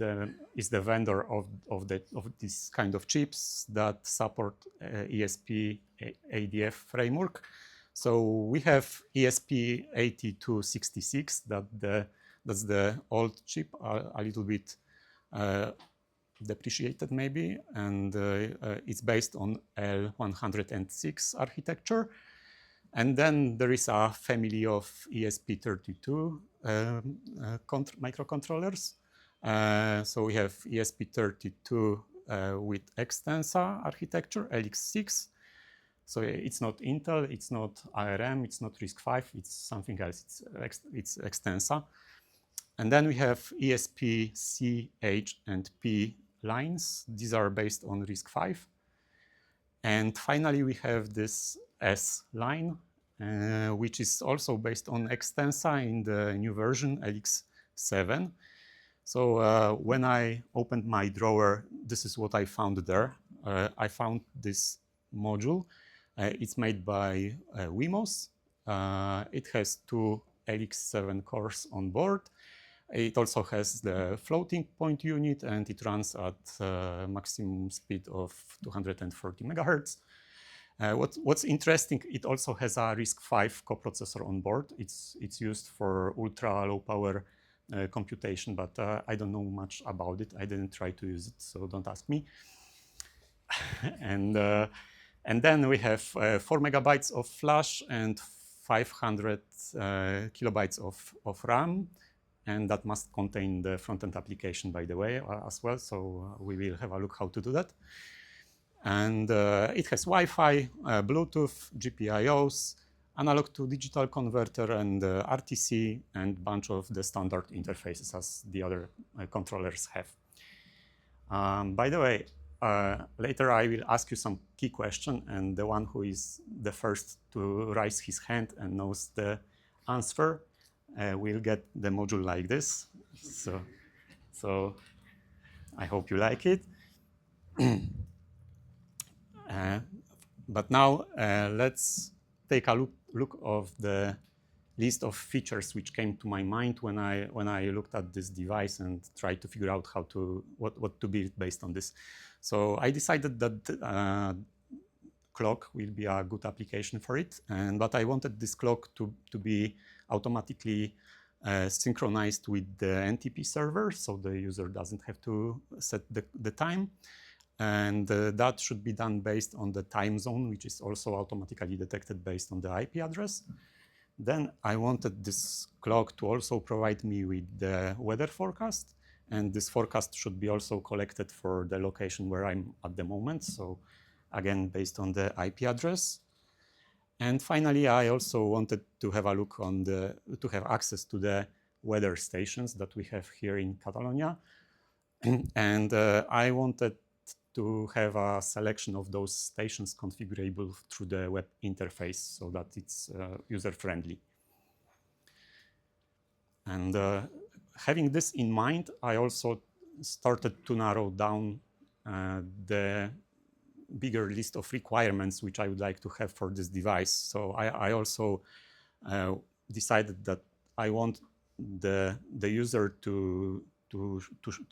the vendor of this kind of chips that support ESP ADF framework. So we have ESP8266. That's the old chip, a little bit depreciated maybe, and it's based on L106 architecture. And then there is a family of ESP32 microcontrollers. So we have ESP32 with Extensa architecture, LX6. So it's not Intel, it's not ARM, it's not RISC-V, it's something else, it's Extensa. And then we have ESP C, H, and P lines. These are based on RISC-V. And finally, we have this S line, which is also based on Extensa in the new version, LX7. So when I opened my drawer, this is what I found there. I found this module. It's made by Wemos. It has 2 LX7 cores on board. It also has the floating point unit, and it runs at maximum speed of 240 megahertz. What's interesting, it also has a RISC-V coprocessor on board. It's used for ultra low power computation, but I don't know much about it. I didn't try to use it, so don't ask me. And then we have 4 megabytes of flash and 500 kilobytes of RAM. And that must contain the front-end application, by the way, as well. So we will have a look how to do that. And it has Wi-Fi, Bluetooth, GPIOs, analog to digital converter, and RTC, and a bunch of the standard interfaces as the other controllers have. By the way, later I will ask you some key question, and the one who is the first to raise his hand and knows the answer will get the module like this. So I hope you like it. But now let's take a look of the list of features which came to my mind when I looked at this device and tried to figure out what to build based on this. So I decided that clock will be a good application for it, but I wanted this clock to be automatically synchronized with the NTP server, so the user doesn't have to set the time. And that should be done based on the time zone, which is also automatically detected based on the IP address. Then I wanted this clock to also provide me with the weather forecast. And this forecast should be also collected for the location where I'm at the moment. So again, based on the IP address. And finally, I also wanted to have a look to have access to the weather stations that we have here in Catalonia. And I wanted to have a selection of those stations configurable through the web interface so that it's user-friendly. And having this in mind, I also started to narrow down the bigger list of requirements which I would like to have for this device. So I also decided that I want the user to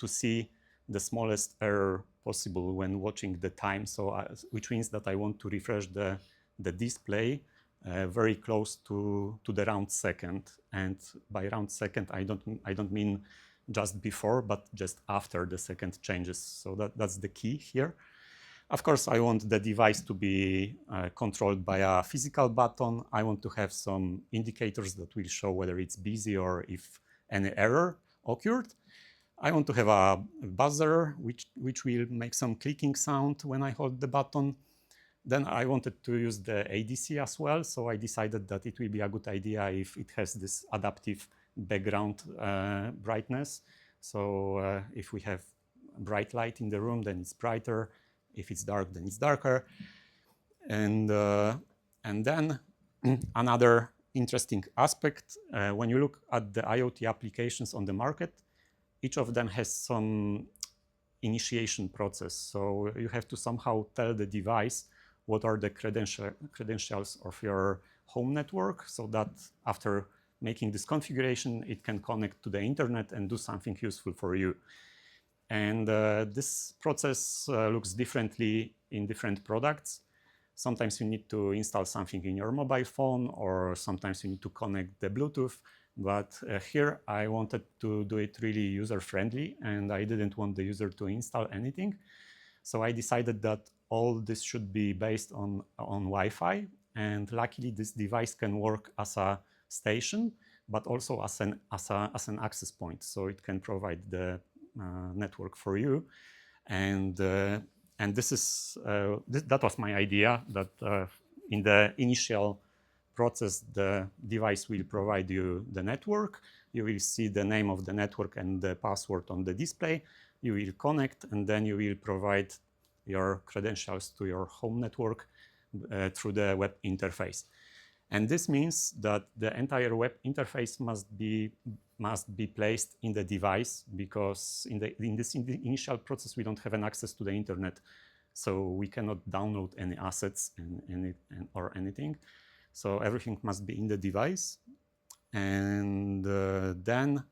see the smallest error possible when watching the time. So which means that I want to refresh the display very close to the round second. And by round second, I don't mean just before, but just after the second changes. So that's the key here. Of course, I want the device to be controlled by a physical button. I want to have some indicators that will show whether it's busy or if any error occurred. I want to have a buzzer which will make some clicking sound when I hold the button. Then I wanted to use the ADC as well, so I decided that it will be a good idea if it has this adaptive background brightness. So if we have bright light in the room, then it's brighter. If it's dark, then it's darker. And then another interesting aspect, when you look at the IoT applications on the market, each of them has some initiation process. So you have to somehow tell the device what are the credentials of your home network, so that after making this configuration, it can connect to the internet and do something useful for you. And this process looks differently in different products. Sometimes you need to install something in your mobile phone, or sometimes you need to connect the Bluetooth. But here I wanted to do it really user-friendly, and I didn't want the user to install anything. So I decided that all this should be based on Wi-Fi. And luckily, this device can work as a station, but also as an access point. So it can provide the network for you. And this is that was my idea, that in the initial process, the device will provide you the network. You will see the name of the network and the password on the display. You will connect, and then you will provide your credentials to your home network through the web interface. And this means that the entire web interface must be placed in the device, because in the initial process we don't have an access to the internet, so we cannot download any assets or anything. So everything must be in the device, and then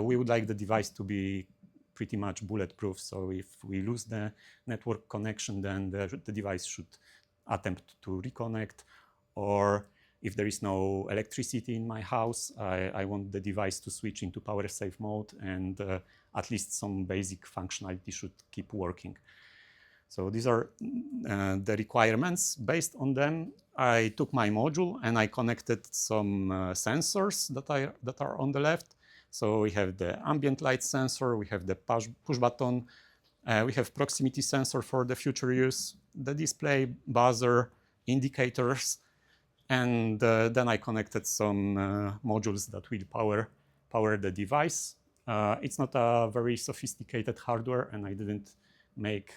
we would like the device to be pretty much bulletproof. So if we lose the network connection, then the device should attempt to reconnect, or if there is no electricity in my house, I want the device to switch into power save mode, and at least some basic functionality should keep working. So these are the requirements. Based on them, I took my module and I connected some sensors that are on the left. So we have the ambient light sensor, we have the push button, we have proximity sensor for the future use, the display, buzzer, indicators, and then I connected some modules that will power the device. It's not a very sophisticated hardware, and I didn't make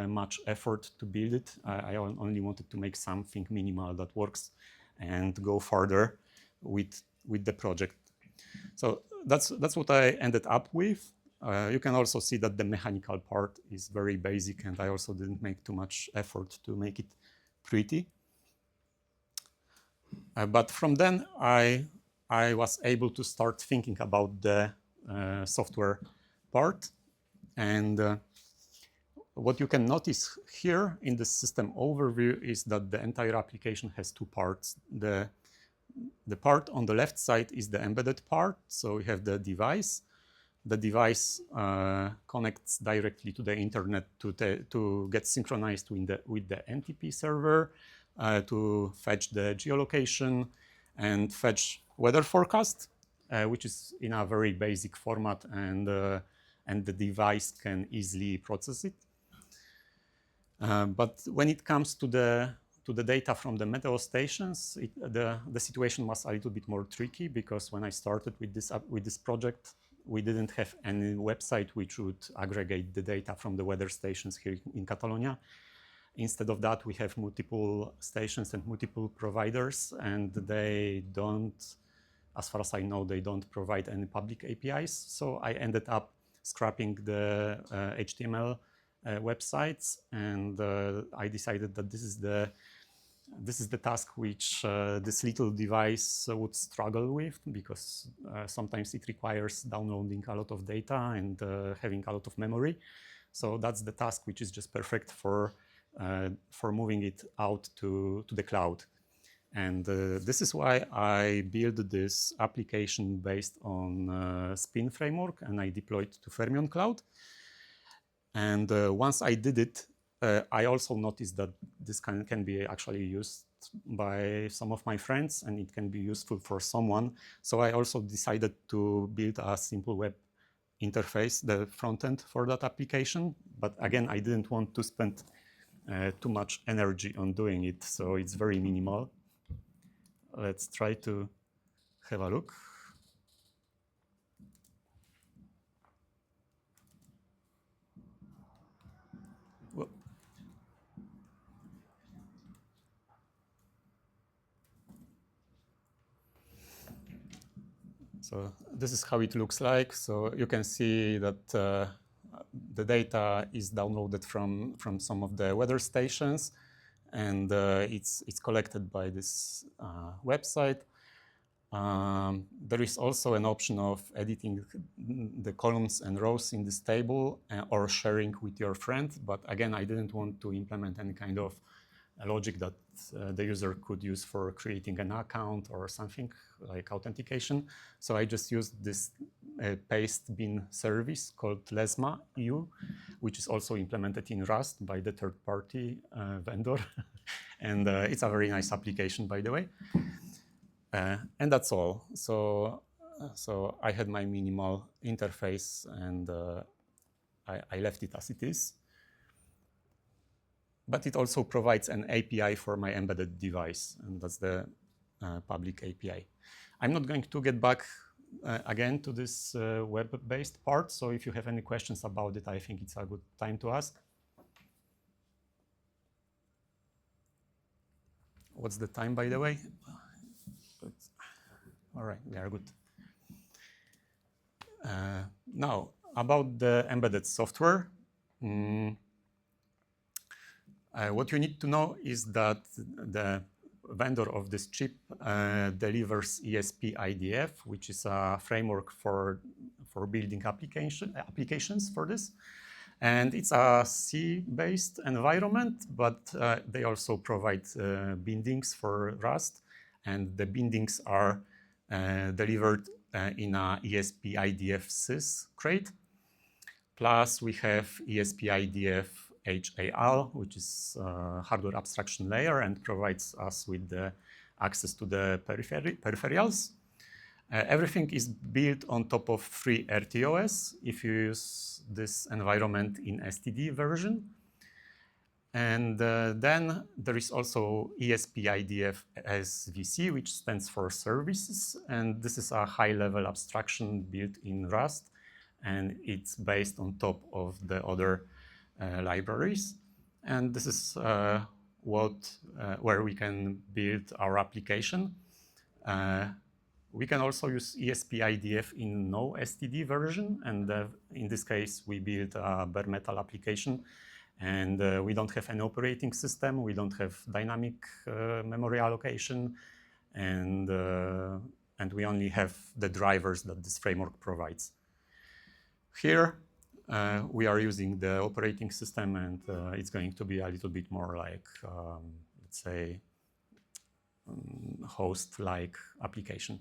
much effort to build it. I only wanted to make something minimal that works and go further with the project. So that's what I ended up with. You can also see that the mechanical part is very basic, and I also didn't make too much effort to make it pretty. But from then, I was able to start thinking about the software part. And what you can notice here in the system overview is that the entire application has two parts. The part on the left side is the embedded part. So we have the device. The device connects directly to the internet to get synchronized with the NTP server, to fetch the geolocation and fetch weather forecast, which is in a very basic format, and the device can easily process it. But when it comes to the data from the meteo stations, the situation was a little bit more tricky, because when I started with this project, we didn't have any website which would aggregate the data from the weather stations here in Catalonia. Instead of that, we have multiple stations and multiple providers, and they don't, as far as I know, they don't provide any public APIs. So I ended up scrapping the HTML websites, and I decided that this is the task which this little device would struggle with, because sometimes it requires downloading a lot of data and having a lot of memory. So that's the task which is just perfect for moving it out to the cloud. And this is why I built this application based on Spin framework, and I deployed to Fermion Cloud. And once I did it, I also noticed that this can be actually used by some of my friends, and it can be useful for someone. So I also decided to build a simple web interface, the front end for that application. But again, I didn't want to spend too much energy on doing it, so it's very minimal. Let's try to have a look. So this is how it looks like. So you can see that the data is downloaded from some of the weather stations, and it's collected by this website. There is also an option of editing the columns and rows in this table or sharing with your friend. But again, I didn't want to implement any kind of logic that the user could use for creating an account or something like authentication. So I just used this paste bin service called Lesma EU, which is also implemented in Rust by the third-party vendor. And it's a very nice application, by the way. And that's all. So I had my minimal interface, and I left it as it is. But it also provides an API for my embedded device, and that's the public API. I'm not going to get back again to this web-based part, so if you have any questions about it, I think it's a good time to ask. What's the time, by the way? All right, we are good. Now, about the embedded software. What you need to know is that the vendor of this chip delivers ESP-IDF, which is a framework for building applications for this. And it's a C-based environment, but they also provide bindings for Rust. And the bindings are delivered in a ESP-IDF sys crate. Plus, we have ESP-IDF HAL, which is a hardware abstraction layer and provides us with the access to the peripherals. Everything is built on top of FreeRTOS if you use this environment in STD version. And then there is also ESP-IDF SVC, which stands for services. And this is a high-level abstraction built in Rust. And it's based on top of the other libraries. And this is where we can build our application. We can also use ESP-IDF in no STD version. And in this case, we built a bare metal application. And we don't have an operating system. We don't have dynamic memory allocation. And we only have the drivers that this framework provides. Here, we are using the operating system, and it's going to be a little bit more like, let's say, host-like application.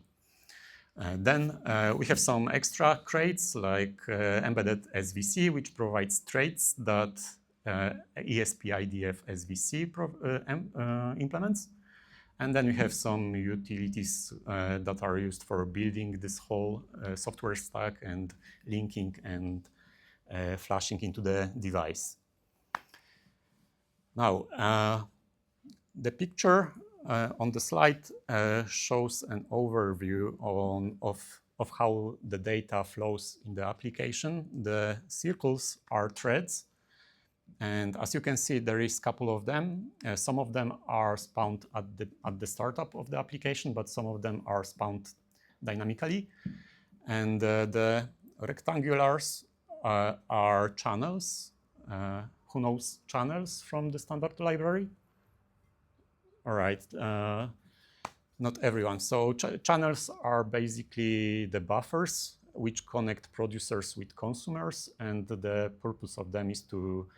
Then we have some extra crates like embedded SVC, which provides traits that ESP-IDF SVC implements. And then we have some utilities that are used for building this whole software stack and linking and flashing into the device. Now, the picture on the slide shows an overview of how the data flows in the application. The circles are threads. And as you can see, there is a couple of them. Some of them are spawned at the startup of the application, but some of them are spawned dynamically. And the rectangulars are channels. Who knows channels from the standard library? All right, not everyone. So channels are basically the buffers which connect producers with consumers, and the purpose of them is to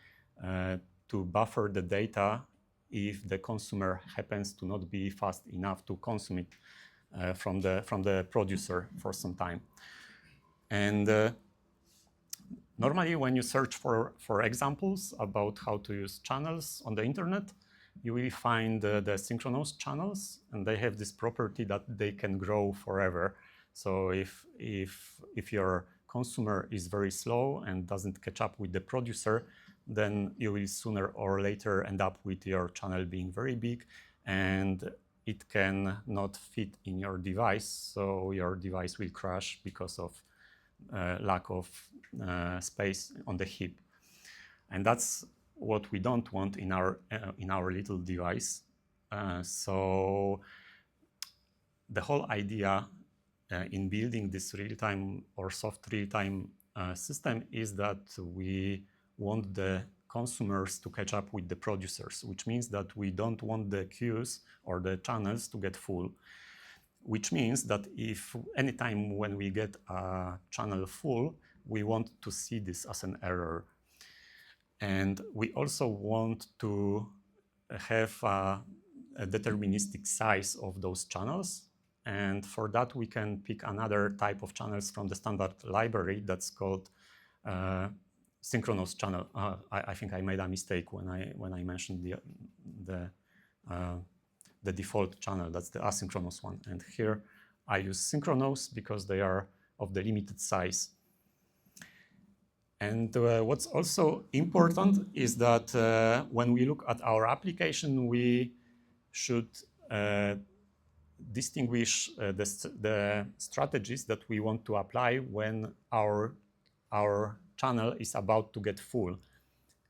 buffer the data if the consumer happens to not be fast enough to consume it from the producer for some time. And normally, when you search for examples about how to use channels on the internet, you will find the synchronous channels, and they have this property that they can grow forever. So if your consumer is very slow and doesn't catch up with the producer, then you will sooner or later end up with your channel being very big, and it can not fit in your device, so your device will crash because of lack of space on the heap. And that's what we don't want in our little device. So the whole idea in building this real-time or soft real-time system is that we want the consumers to catch up with the producers, which means that we don't want the queues or the channels to get full, which means that if anytime when we get a channel full, we want to see this as an error. And we also want to have a deterministic size of those channels. And for that, we can pick another type of channels from the standard library that's called synchronous channel. I think I made a mistake when I mentioned the default channel. That's the asynchronous one. And here I use synchronous because they are of the limited size. And what's also important is that when we look at our application, we should distinguish the strategies that we want to apply when our channel is about to get full.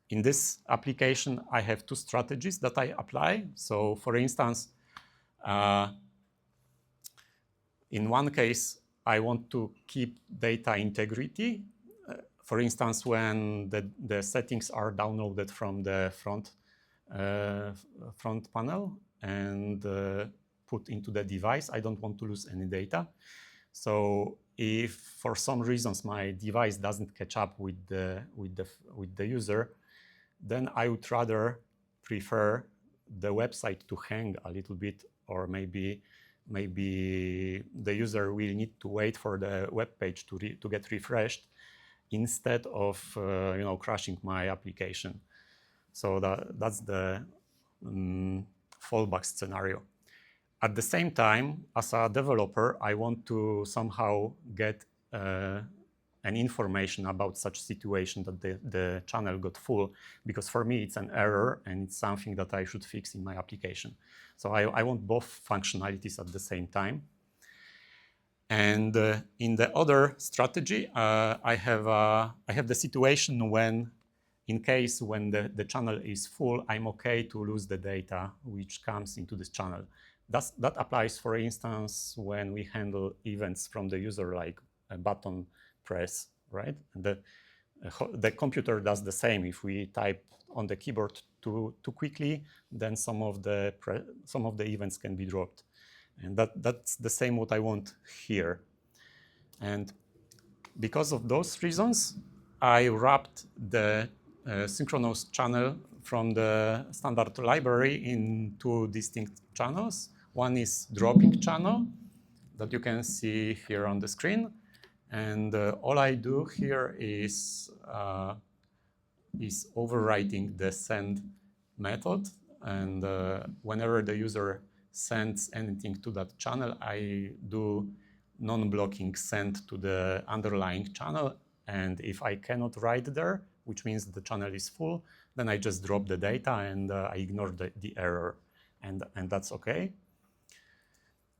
In this application, I have two strategies that I apply. So for instance, in one case, I want to keep data integrity. For instance, when the settings are downloaded from the front panel and put into the device, I don't want to lose any data. So if for some reasons my device doesn't catch up with the user, then I would rather prefer the website to hang a little bit, or maybe the user will need to wait for the web page to get refreshed instead of crashing my application. So that's the fallback scenario. At the same time, as a developer, I want to somehow get an information about such situation that the channel got full, because for me it's an error and it's something that I should fix in my application. So I want both functionalities at the same time. And in the other strategy, I have the situation when, in case when the channel is full, I'm okay to lose the data which comes into this channel. That applies, for instance, when we handle events from the user, like a button press, right? And the computer does the same. If we type on the keyboard too quickly, then some of the events can be dropped. And that's the same what I want here. And because of those reasons, I wrapped the synchronous channel from the standard library in two distinct channels. One is dropping channel that you can see here on the screen. And all I do here is overwriting the send method. And whenever the user sends anything to that channel, I do non-blocking send to the underlying channel. And if I cannot write there, which means the channel is full, then I just drop the data and I ignore the error. And that's okay.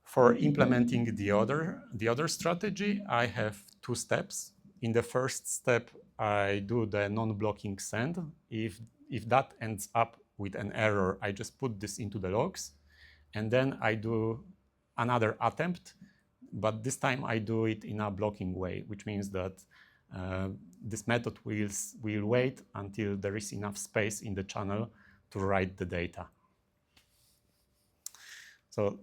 For implementing the other strategy, I have two steps. In the first step, I do the non-blocking send. If that ends up with an error, I just put this into the logs. And then I do another attempt, but this time I do it in a blocking way, which means that this method will wait until there is enough space in the channel to write the data. So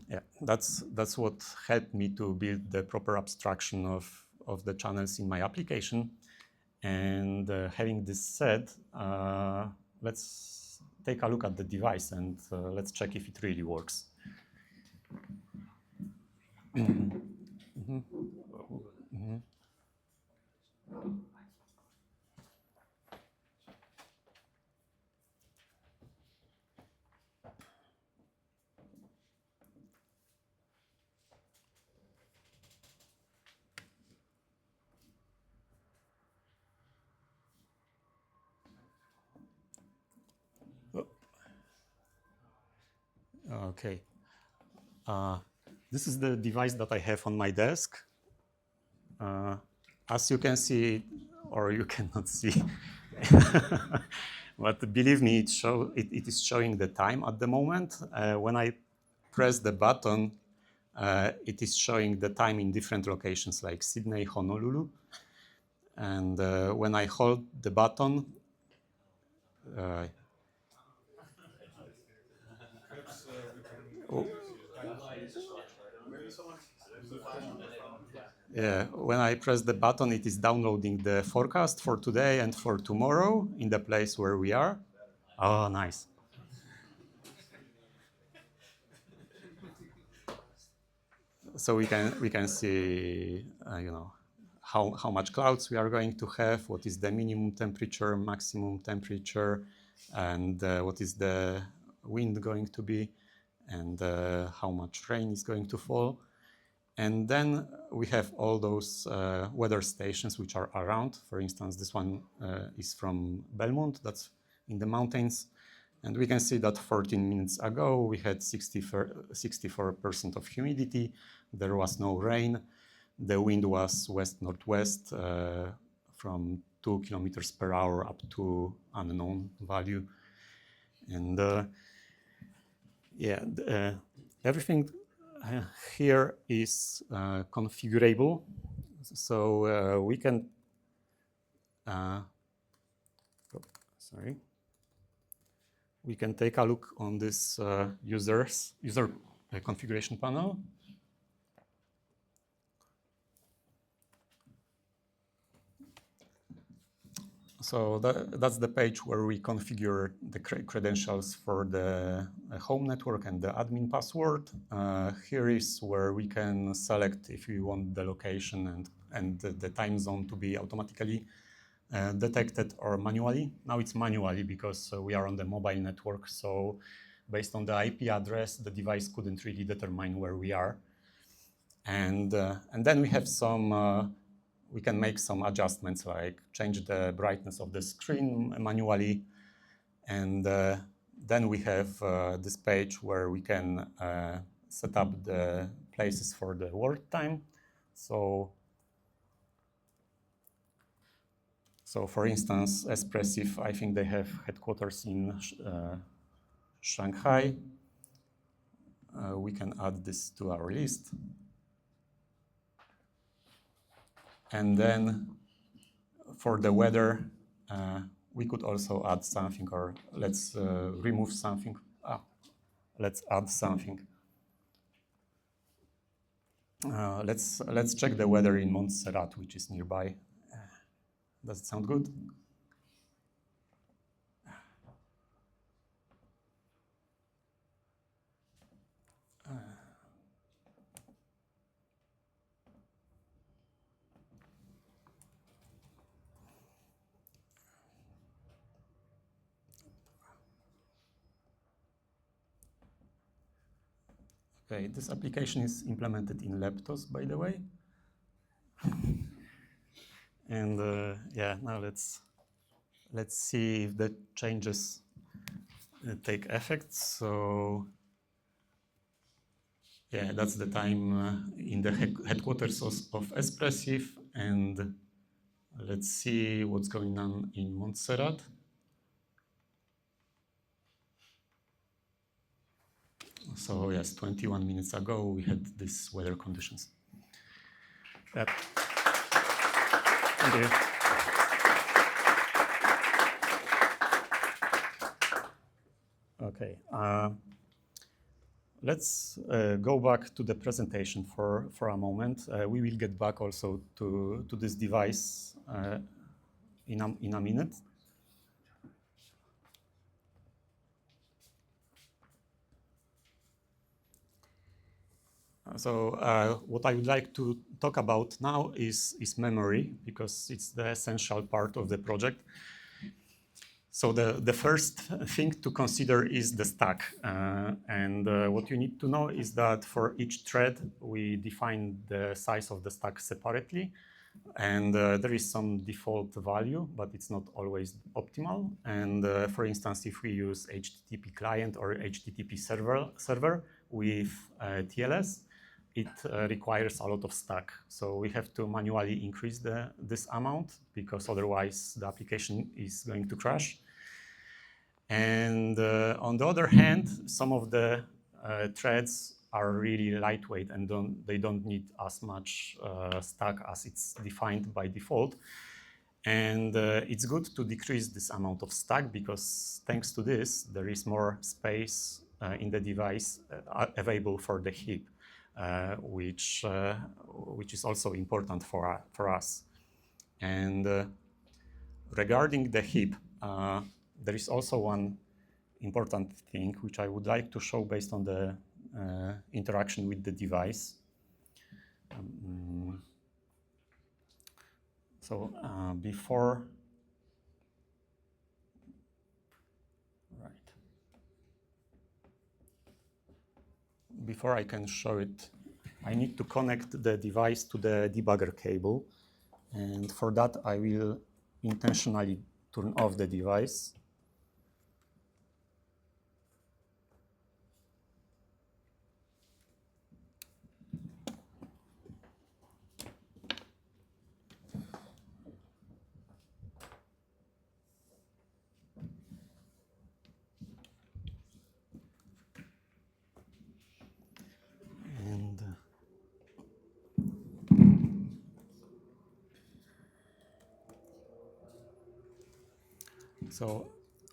yeah, that's what helped me to build the proper abstraction of the channels in my application. And having this said, let's take a look at the device and let's check if it really works. Okay. This is the device that I have on my desk. As you can see, or you cannot see, but believe me, it is showing the time at the moment. When I press the button, it is showing the time in different locations like Sydney, Honolulu. And when I hold the button, yeah, when I press the button, it is downloading the forecast for today and for tomorrow in the place where we are. Oh, nice. So we can see, you know, how much clouds we are going to have, what is the minimum temperature, maximum temperature, and what is the wind going to be, and how much rain is going to fall. And then we have all those weather stations which are around. For instance, this one is from Belmont, that's in the mountains. And we can see that 14 minutes ago, we had 64% of humidity. There was no rain. The wind was west-northwest from 2 kilometers per hour up to unknown value. And yeah, everything here is configurable. So we can, we can take a look on this user configuration panel. So that's the page where we configure the credentials for the home network and the admin password. Here is where we can select if we want the location and the time zone to be automatically detected or manually. Now it's manually because we are on the mobile network. So based on the IP address, the device couldn't really determine where we are. And then we have some we can make some adjustments like change the brightness of the screen manually. And then we have this page where we can set up the places for the work time. So for instance, Espressif, I think they have headquarters in Shanghai. We can add this to our list. And then for the weather, we could also add something, or let's remove something. Let's add something. Let's check the weather in Montserrat, which is nearby. Does it sound good? Okay, this application is implemented in Leptos, by the way. And yeah, now let's see if the changes take effect. So yeah, that's the time in the headquarters of Espressif, and let's see what's going on in Montserrat. So yes, 21 minutes ago, we had these weather conditions. Yep. Thank you. Okay, let's go back to the presentation for a moment. We will get back also to this device in a minute. So what I would like to talk about now is memory, because it's the essential part of the project. So the first thing to consider is the stack. And what you need to know is that for each thread, we define the size of the stack separately. And there is some default value, but it's not always optimal. And for instance, if we use HTTP client or HTTP server with TLS, it requires a lot of stack. So we have to manually increase this amount, because otherwise the application is going to crash. And on the other hand, some of the threads are really lightweight and they don't need as much stack as it's defined by default. And it's good to decrease this amount of stack because thanks to this, there is more space in the device available for the heap, which is also important for us. And regarding the heap, there is also one important thing which I would like to show based on the interaction with the device. Before I can show it, I need to connect the device to the debugger cable. And for that, I will intentionally turn off the device. So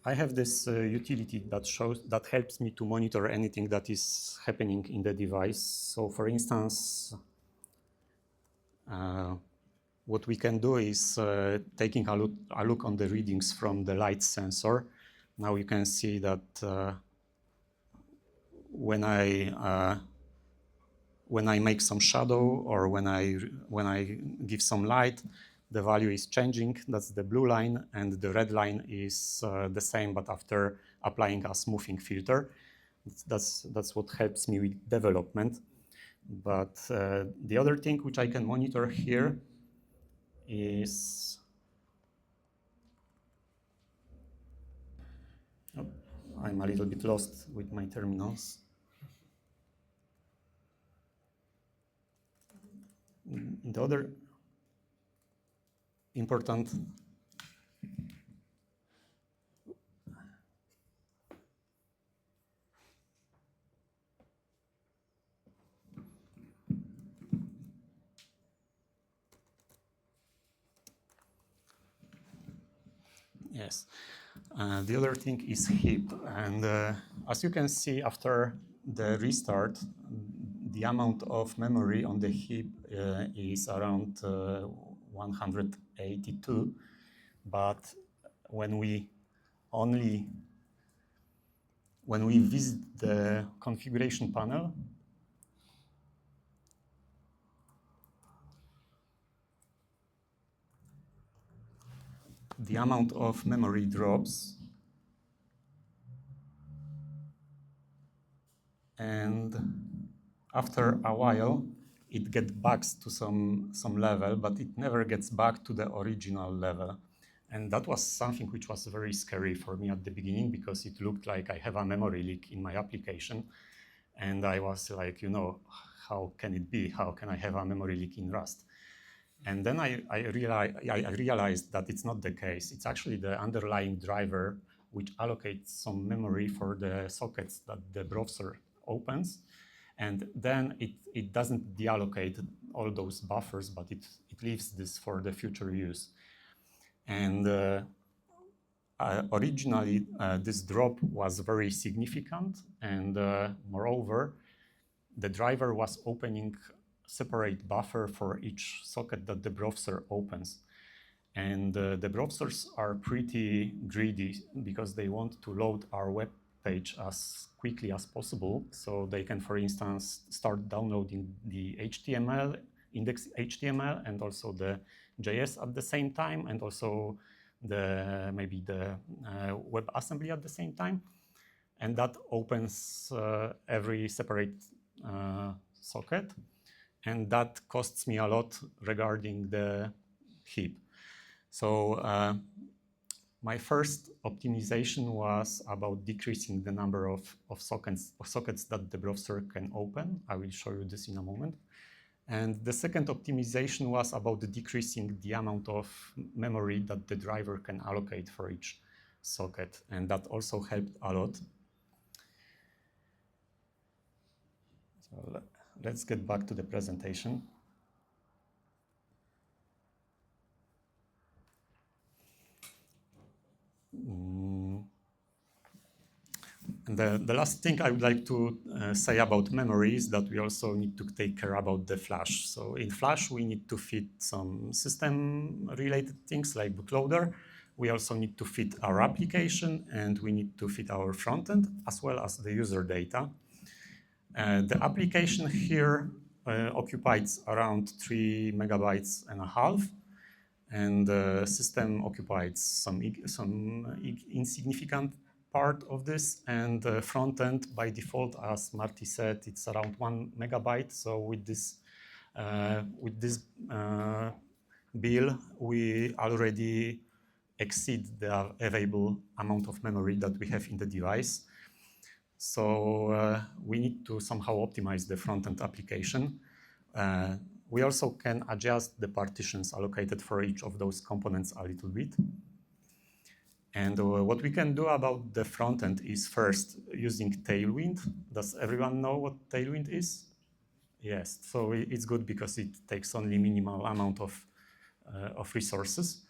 I have this utility that helps me to monitor anything that is happening in the device. So for instance, what we can do is taking a look on the readings from the light sensor. Now you can see that when I make some shadow or when I give some light, the value is changing. That's the blue line, and the red line is the same, but after applying a smoothing filter. That's what helps me with development. But the other thing which I can monitor here is I'm a little bit lost with my terminals. The other important yes. The other thing is heap, and as you can see, after the restart, the amount of memory on the heap is around 182. But when we visit the configuration panel, the amount of memory drops, and after a while it gets back to some level, but it never gets back to the original level. And that was something which was very scary for me at the beginning, because it looked like I have a memory leak in my application. And I was like, how can it be? How can I have a memory leak in Rust? And then I realized that it's not the case. It's actually the underlying driver which allocates some memory for the sockets that the browser opens. And then it doesn't deallocate all those buffers, but it leaves this for the future use. And originally, this drop was very significant. And moreover, the driver was opening separate buffer for each socket that the browser opens. And the browsers are pretty greedy because they want to load our web page as quickly as possible. So they can, for instance, start downloading the HTML, index HTML, and also the JS at the same time, and also maybe the WebAssembly at the same time. And that opens every separate socket. And that costs me a lot regarding the heap. So my first optimization was about decreasing the number of sockets that the browser can open. I will show you this in a moment. And the second optimization was about decreasing the amount of memory that the driver can allocate for each socket. And that also helped a lot. So let's get back to the presentation. And the last thing I would like to say about memory is that we also need to take care about the Flash. So in Flash, we need to fit some system-related things like bootloader. We also need to fit our application, and we need to fit our frontend, as well as the user data. The application here occupies around 3.5 megabytes, and the system occupies some insignificant part of this, and the front end by default, as Marti said, it's around 1 megabyte. So with this bill, we already exceed the available amount of memory that we have in the device. So we need to somehow optimize the front-end application. We also can adjust the partitions allocated for each of those components a little bit. And what we can do about the front end is first using Tailwind. Does everyone know what Tailwind is? Yes, so it's good because it takes only minimal amount of resources.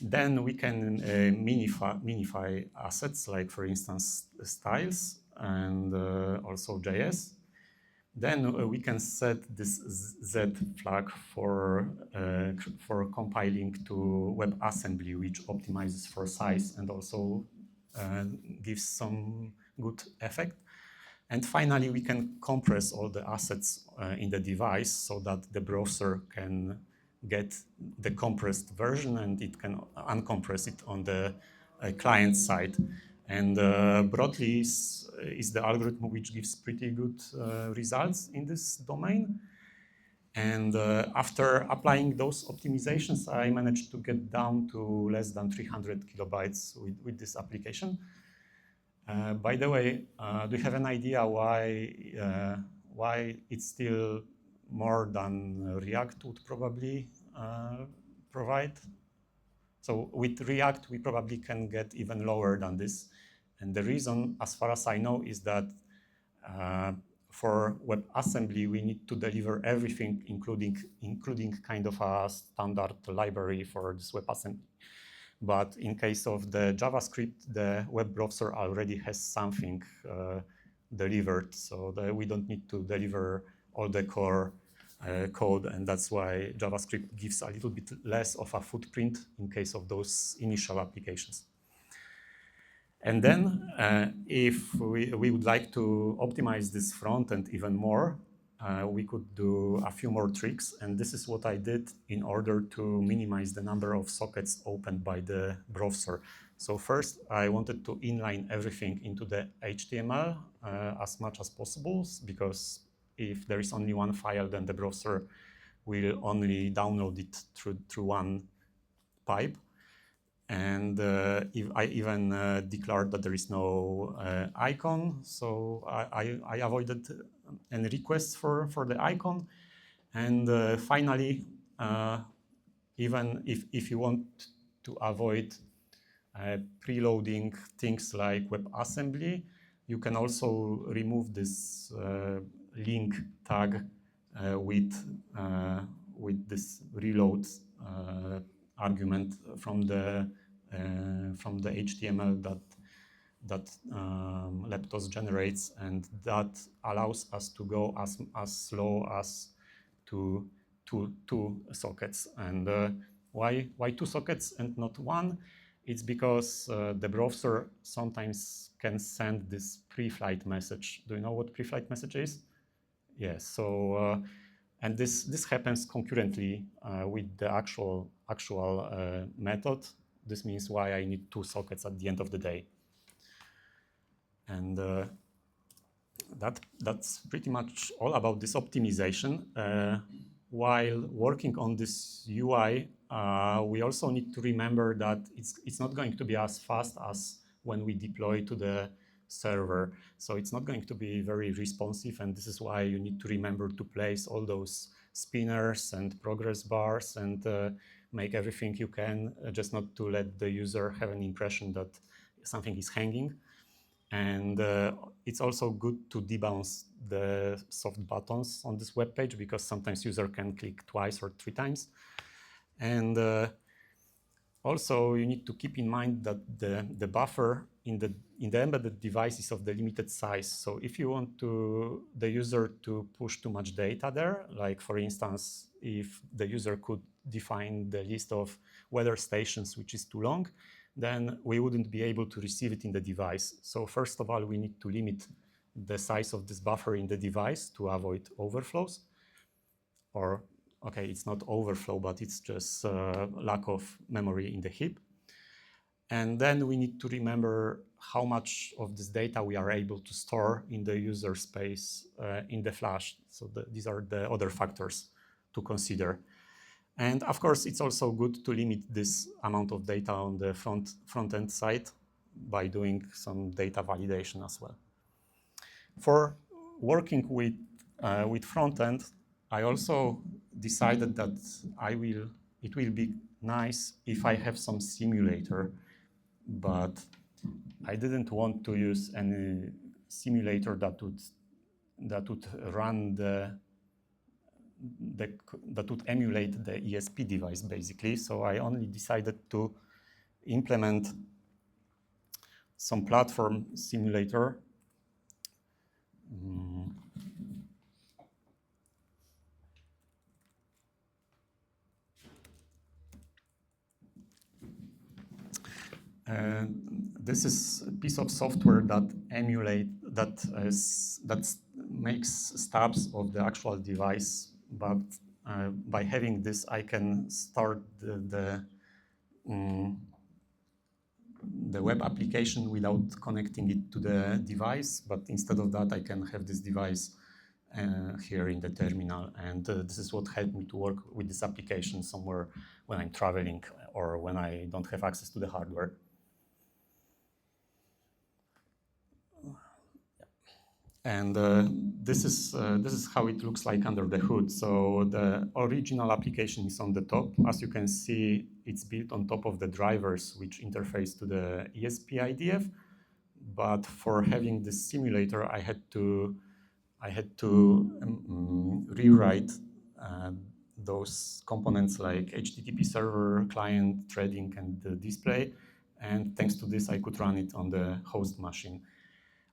Then we can minify assets, like for instance, styles and also JS. Then we can set this Z flag for compiling to WebAssembly, which optimizes for size and also gives some good effect. And finally, we can compress all the assets in the device so that the browser can get the compressed version and it can uncompress it on the client side. And broadly is the algorithm which gives pretty good results in this domain. And after applying those optimizations, I managed to get down to less than 300 kilobytes with this application. By the way, do you have an idea why it's still more than React would probably provide? So with React, we probably can get even lower than this. And the reason, as far as I know, is that for WebAssembly, we need to deliver everything, including kind of a standard library for this WebAssembly. But in case of the JavaScript, the web browser already has something delivered, so that we don't need to deliver all the core code, and that's why JavaScript gives a little bit less of a footprint in case of those initial applications. And then if we would like to optimize this front end even more, we could do a few more tricks, and this is what I did in order to minimize the number of sockets opened by the browser. So first, I wanted to inline everything into the HTML as much as possible, because if there is only one file, then the browser will only download it through one pipe. And if I even declared that there is no icon, so I avoided any requests for the icon. And finally, even if you want to avoid preloading things like WebAssembly, you can also remove this link tag with this reload argument from the HTML that Leptos generates, and that allows us to go as slow as to two sockets. And why 2 sockets and not 1? It's because the browser sometimes can send this pre-flight message. Do you know what pre-flight message is? Yes. So and this happens concurrently with the actual method. This means why I need 2 sockets at the end of the day. And that's pretty much all about this optimization. While working on this UI, we also need to remember that it's not going to be as fast as when we deploy to the server. So it's not going to be very responsive, and this is why you need to remember to place all those spinners and progress bars and make everything you can, just not to let the user have an impression that something is hanging. And it's also good to debounce the soft buttons on this web page, because sometimes user can click twice or 3 times. And also, you need to keep in mind that the buffer in the embedded device is of the limited size. So if you want the user to push too much data there, like for instance, if the user could define the list of weather stations, which is too long, then we wouldn't be able to receive it in the device. So first of all, we need to limit the size of this buffer in the device to avoid overflows. Or, okay, it's not overflow, but it's just lack of memory in the heap. And then we need to remember how much of this data we are able to store in the user space in the flash. So these are the other factors to consider. And of course, it's also good to limit this amount of data on the front-end side by doing some data validation as well. For working with front-end, I also decided that it will be nice if I have some simulator, but I didn't want to use any simulator that would run that would emulate the ESP device, basically. So I only decided to implement some platform simulator. This is a piece of software that makes stubs of the actual device. But by having this, I can start the web application without connecting it to the device. But instead of that, I can have this device here in the terminal. And this is what helped me to work with this application somewhere when I'm traveling or when I don't have access to the hardware. And this is how it looks like under the hood. So the original application is on the top. As you can see, it's built on top of the drivers, which interface to the ESP IDF. But for having this simulator, I had to rewrite those components like HTTP server, client, threading, and the display. And thanks to this, I could run it on the host machine.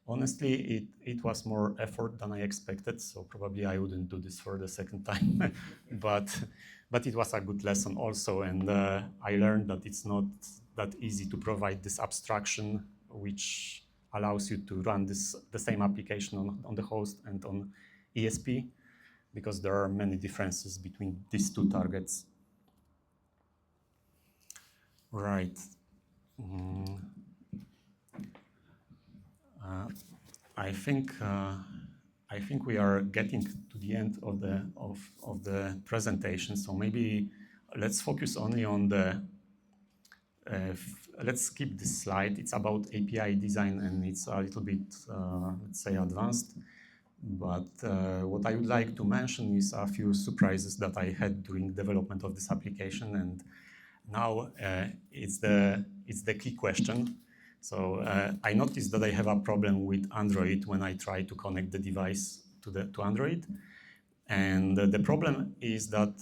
Honestly, it was more effort than I expected, so probably I wouldn't do this for the second time. but it was a good lesson also, and I learned that it's not that easy to provide this abstraction, which allows you to run the same application on the host and on ESP, because there are many differences between these two targets. Right. I think we are getting to the end of the presentation. So maybe let's focus only on the. Let's skip this slide. It's about API design, and it's a little bit, let's say, advanced. But what I would like to mention is a few surprises that I had during development of this application, and now it's the key question. So I noticed that I have a problem with Android when I try to connect the device to Android. And the problem is that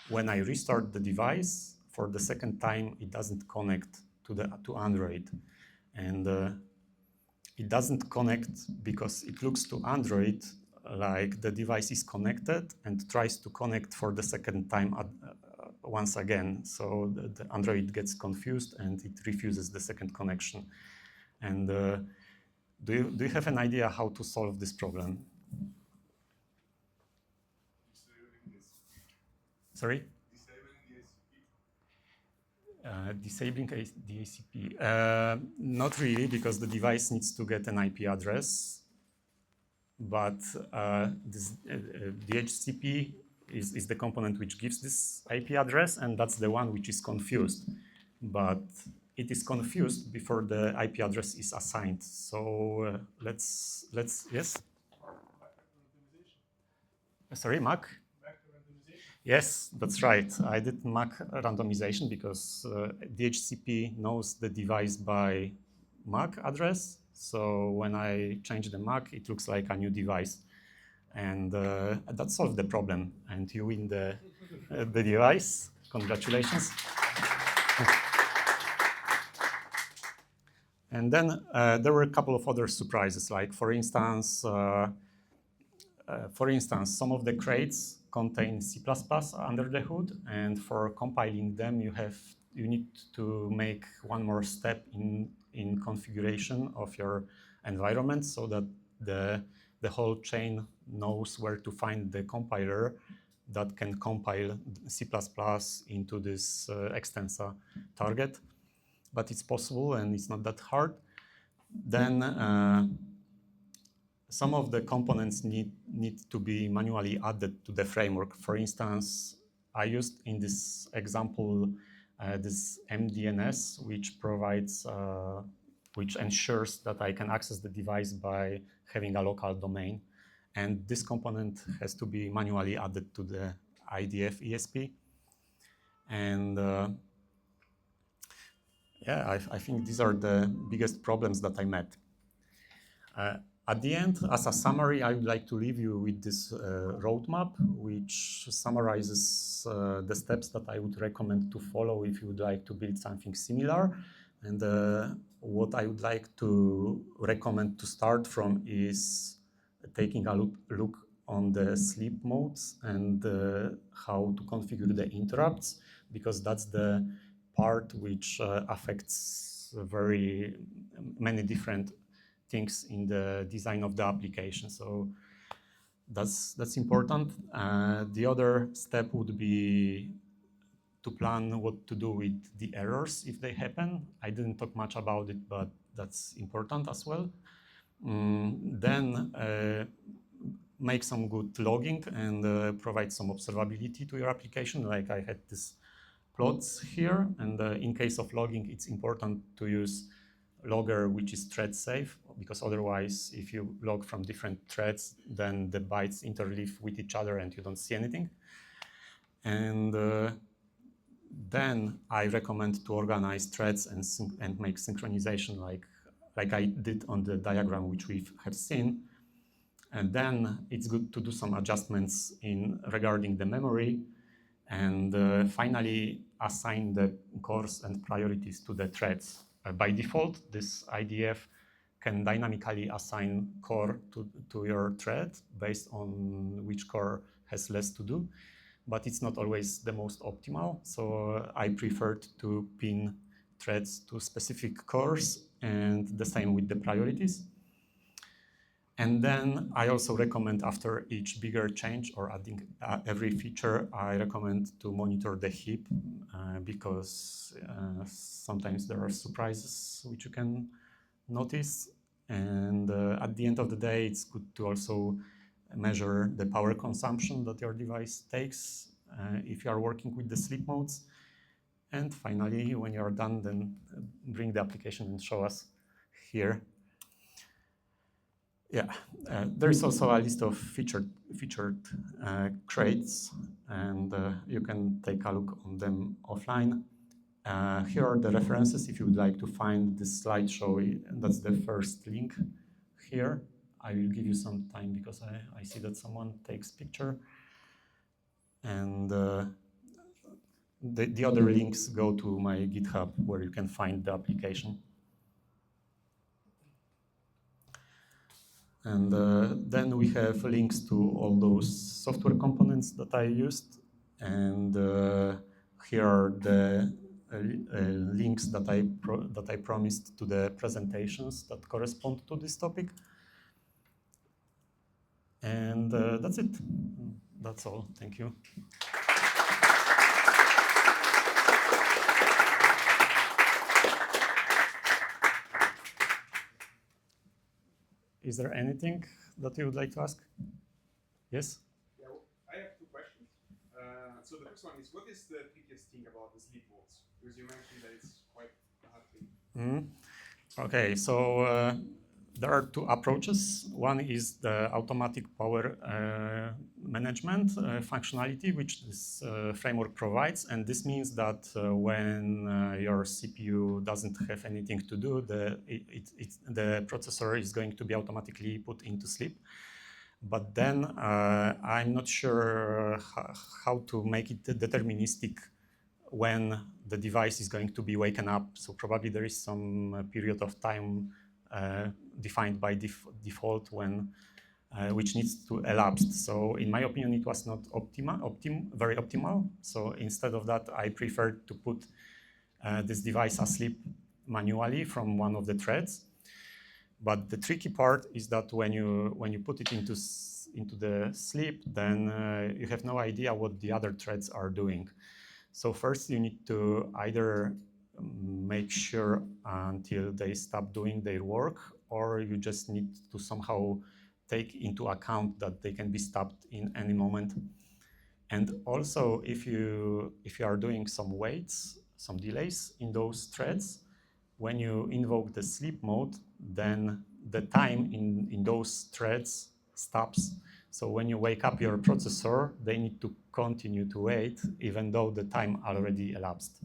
when I restart the device for the second time, it doesn't connect to Android. And it doesn't connect because it looks to Android like the device is connected and tries to connect for the second time once again. So the Android gets confused and it refuses the second connection. And do you have an idea how to solve this problem? Sorry? Disabling the ACP. Not really, because the device needs to get an IP address. But the DHCP is the component which gives this IP address, and that's the one which is confused. But it is confused before the IP address is assigned. So let's yes. Sorry, Mac. Yes, that's right. I did MAC randomization because DHCP knows the device by MAC address. So when I change the MAC, it looks like a new device. And that solved the problem. And you win the device. Congratulations. And then there were a couple of other surprises, like for instance, some of the crates contain C++ under the hood, and for compiling them, you need to make one more step in configuration of your environment, so that the whole chain knows where to find the compiler that can compile C++ into this extensa target. But it's possible, and it's not that hard. Then some of the components need to be manually added to the framework. For instance, I used in this example this mDNS, which ensures that I can access the device by having a local domain. And this component has to be manually added to the IDF ESP. And yeah, I think these are the biggest problems that I met. At the end, as a summary, I would like to leave you with this roadmap, which summarizes the steps that I would recommend to follow if you would like to build something similar. And what I would like to recommend to start from is taking a look on the sleep modes and how to configure the interrupts, because that's the part which affects very many different things in the design of the application. So that's important. The other step would be to plan what to do with the errors if they happen. I didn't talk much about it, but that's important as well. Then make some good logging and provide some observability to your application. Like I had these plots here, and in case of logging, it's important to use logger which is thread safe, because otherwise if you log from different threads, then the bytes interleave with each other and you don't see anything. And then I recommend to organize threads and make synchronization like I did on the diagram which we have seen. And then it's good to do some adjustments regarding the memory, and finally assign the cores and priorities to the threads. By default, this IDF can dynamically assign core to your thread based on which core has less to do, but it's not always the most optimal. So I preferred to pin threads to specific cores, and the same with the priorities. And then I also recommend after each bigger change or adding every feature, I recommend to monitor the heap because sometimes there are surprises which you can notice. And at the end of the day, it's good to also measure the power consumption that your device takes if you are working with the sleep modes. And finally, when you are done, then bring the application and show us here. Yeah, there is also a list of featured crates, and you can take a look on them offline. Here are the references if you would like to find this slideshow. That's the first link here. I will give you some time because I see that someone takes picture. And the other links go to my GitHub where you can find the application. And then we have links to all those software components that I used. And here are the links that I promised to the presentations that correspond to this topic. And that's it. That's all. Thank you. Is there anything that you would like to ask? Yes? Yeah, well, I have two questions. So the first one is, what is the trickiest thing about the sleep modes? Because you mentioned that it's quite a hard thing. Okay, so there are two approaches. One is the automatic power management functionality, which this framework provides. And this means that when your CPU doesn't have anything to do, the processor is going to be automatically put into sleep. But then I'm not sure how to make it deterministic when the device is going to be waken up. So probably there is some period of time defined by default when which needs to elapse. So in my opinion, it was not very optimal. So instead of that, I preferred to put this device asleep manually from one of the threads. But the tricky part is that when you put it into the sleep, then you have no idea what the other threads are doing. So first you need to either make sure until they stop doing their work, or you just need to somehow take into account that they can be stopped in any moment. And also, if you are doing some waits, some delays in those threads, when you invoke the sleep mode, then the time in those threads stops. So when you wake up your processor, they need to continue to wait, even though the time already elapsed.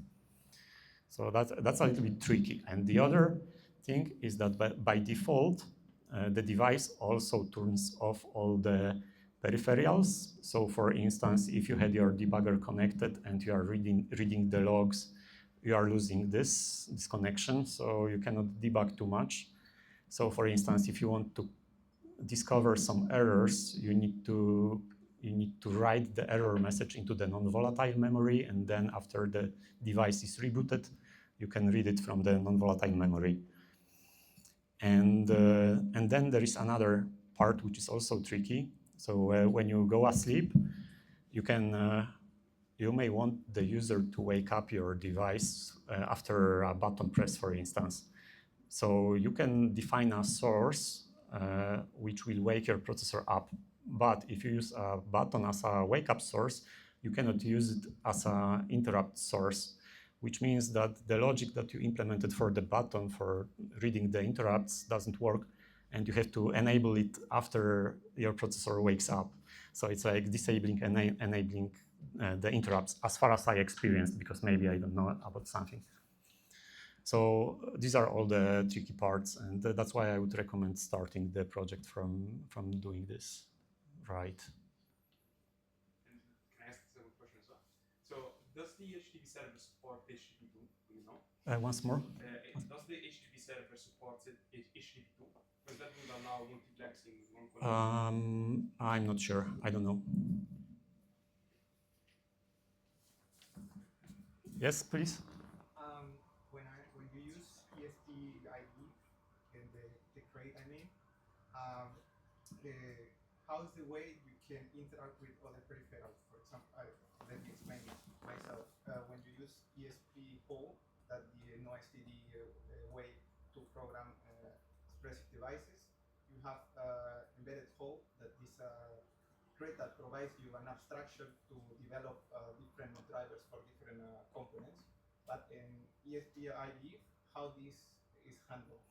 So that's a little bit tricky. And the other thing is that by default, the device also turns off all the peripherals. So for instance, if you had your debugger connected and you are reading the logs, you are losing this connection, so you cannot debug too much. So for instance, if you want to discover some errors, you need to write the error message into the non-volatile memory, and then after the device is rebooted, you can read it from the non-volatile memory. And then there is another part which is also tricky. So when you go asleep, you may want the user to wake up your device after a button press, for instance. So you can define a source which will wake your processor up. But if you use a button as a wake-up source, you cannot use it as an interrupt source, which means that the logic that you implemented for the button for reading the interrupts doesn't work, and you have to enable it after your processor wakes up. So it's like disabling and enabling the interrupts, as far as I experienced, because maybe I don't know about something. So these are all the tricky parts, and that's why I would recommend starting the project from doing this right. And can I ask a question as well? So does the HTTP server support HTTP2? Do you know? Once more? Does the HTTP server support HTTP2? Because that would allow multiplexing with one connection. I'm not sure. I don't know. Yes, please. When you use ESP ID and the crate, how's the way you can interact with other peripherals? For example, let me explain it myself. When you use ESP hole, that the no STD way to program expressive devices, you have embedded hole that is crate that provides you an abstraction to develop different drivers for different components. But in ESP ID, how this is handled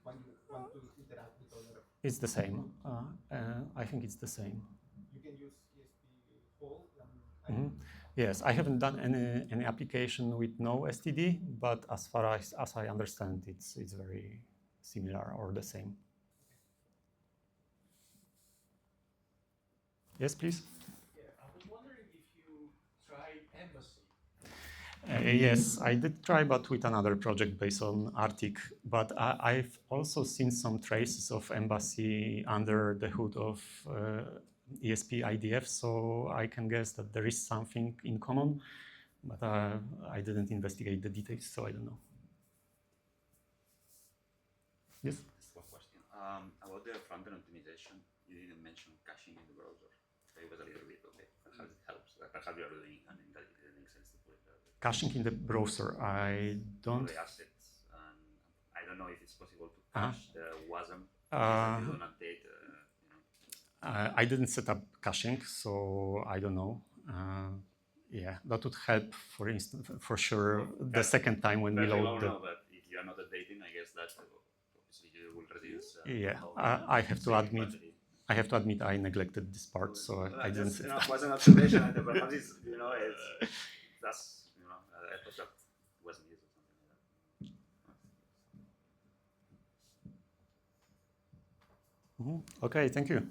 when you want to interact with other? It's the same. I think it's the same. You can use ESP hole. Yes, I haven't done any application with no STD, but as far as I understand, it's very similar or the same. Yes, please. Yeah, I was wondering if you tried Embassy. Yes, I did try, but with another project based on actix. But I've also seen some traces of Embassy under the hood of ESP IDF, so I can guess that there is something in common, but I didn't investigate the details, so I don't know. Yes? Just one question. About the front-end optimization, you didn't mention caching in the browser. It was a little bit, okay, perhaps it helps. Perhaps you are doing it, and that it didn't make sense to put it. Caching in the browser, I don't... The assets, and I don't know if it's possible to cache the WASM. You don't update, I didn't set up caching, so I don't know. Yeah, that would help, for instance, for sure, the second time when we load the... No, but if you are not updating, I guess that's obviously you will reduce. Yeah, all I have to saving admit. capacity. I have to admit I neglected this part, so I didn't Just, see you know, that. was an observation, and perhaps it's, you know, that's, you know, I thought that wasn't used or something like that. Okay, thank you.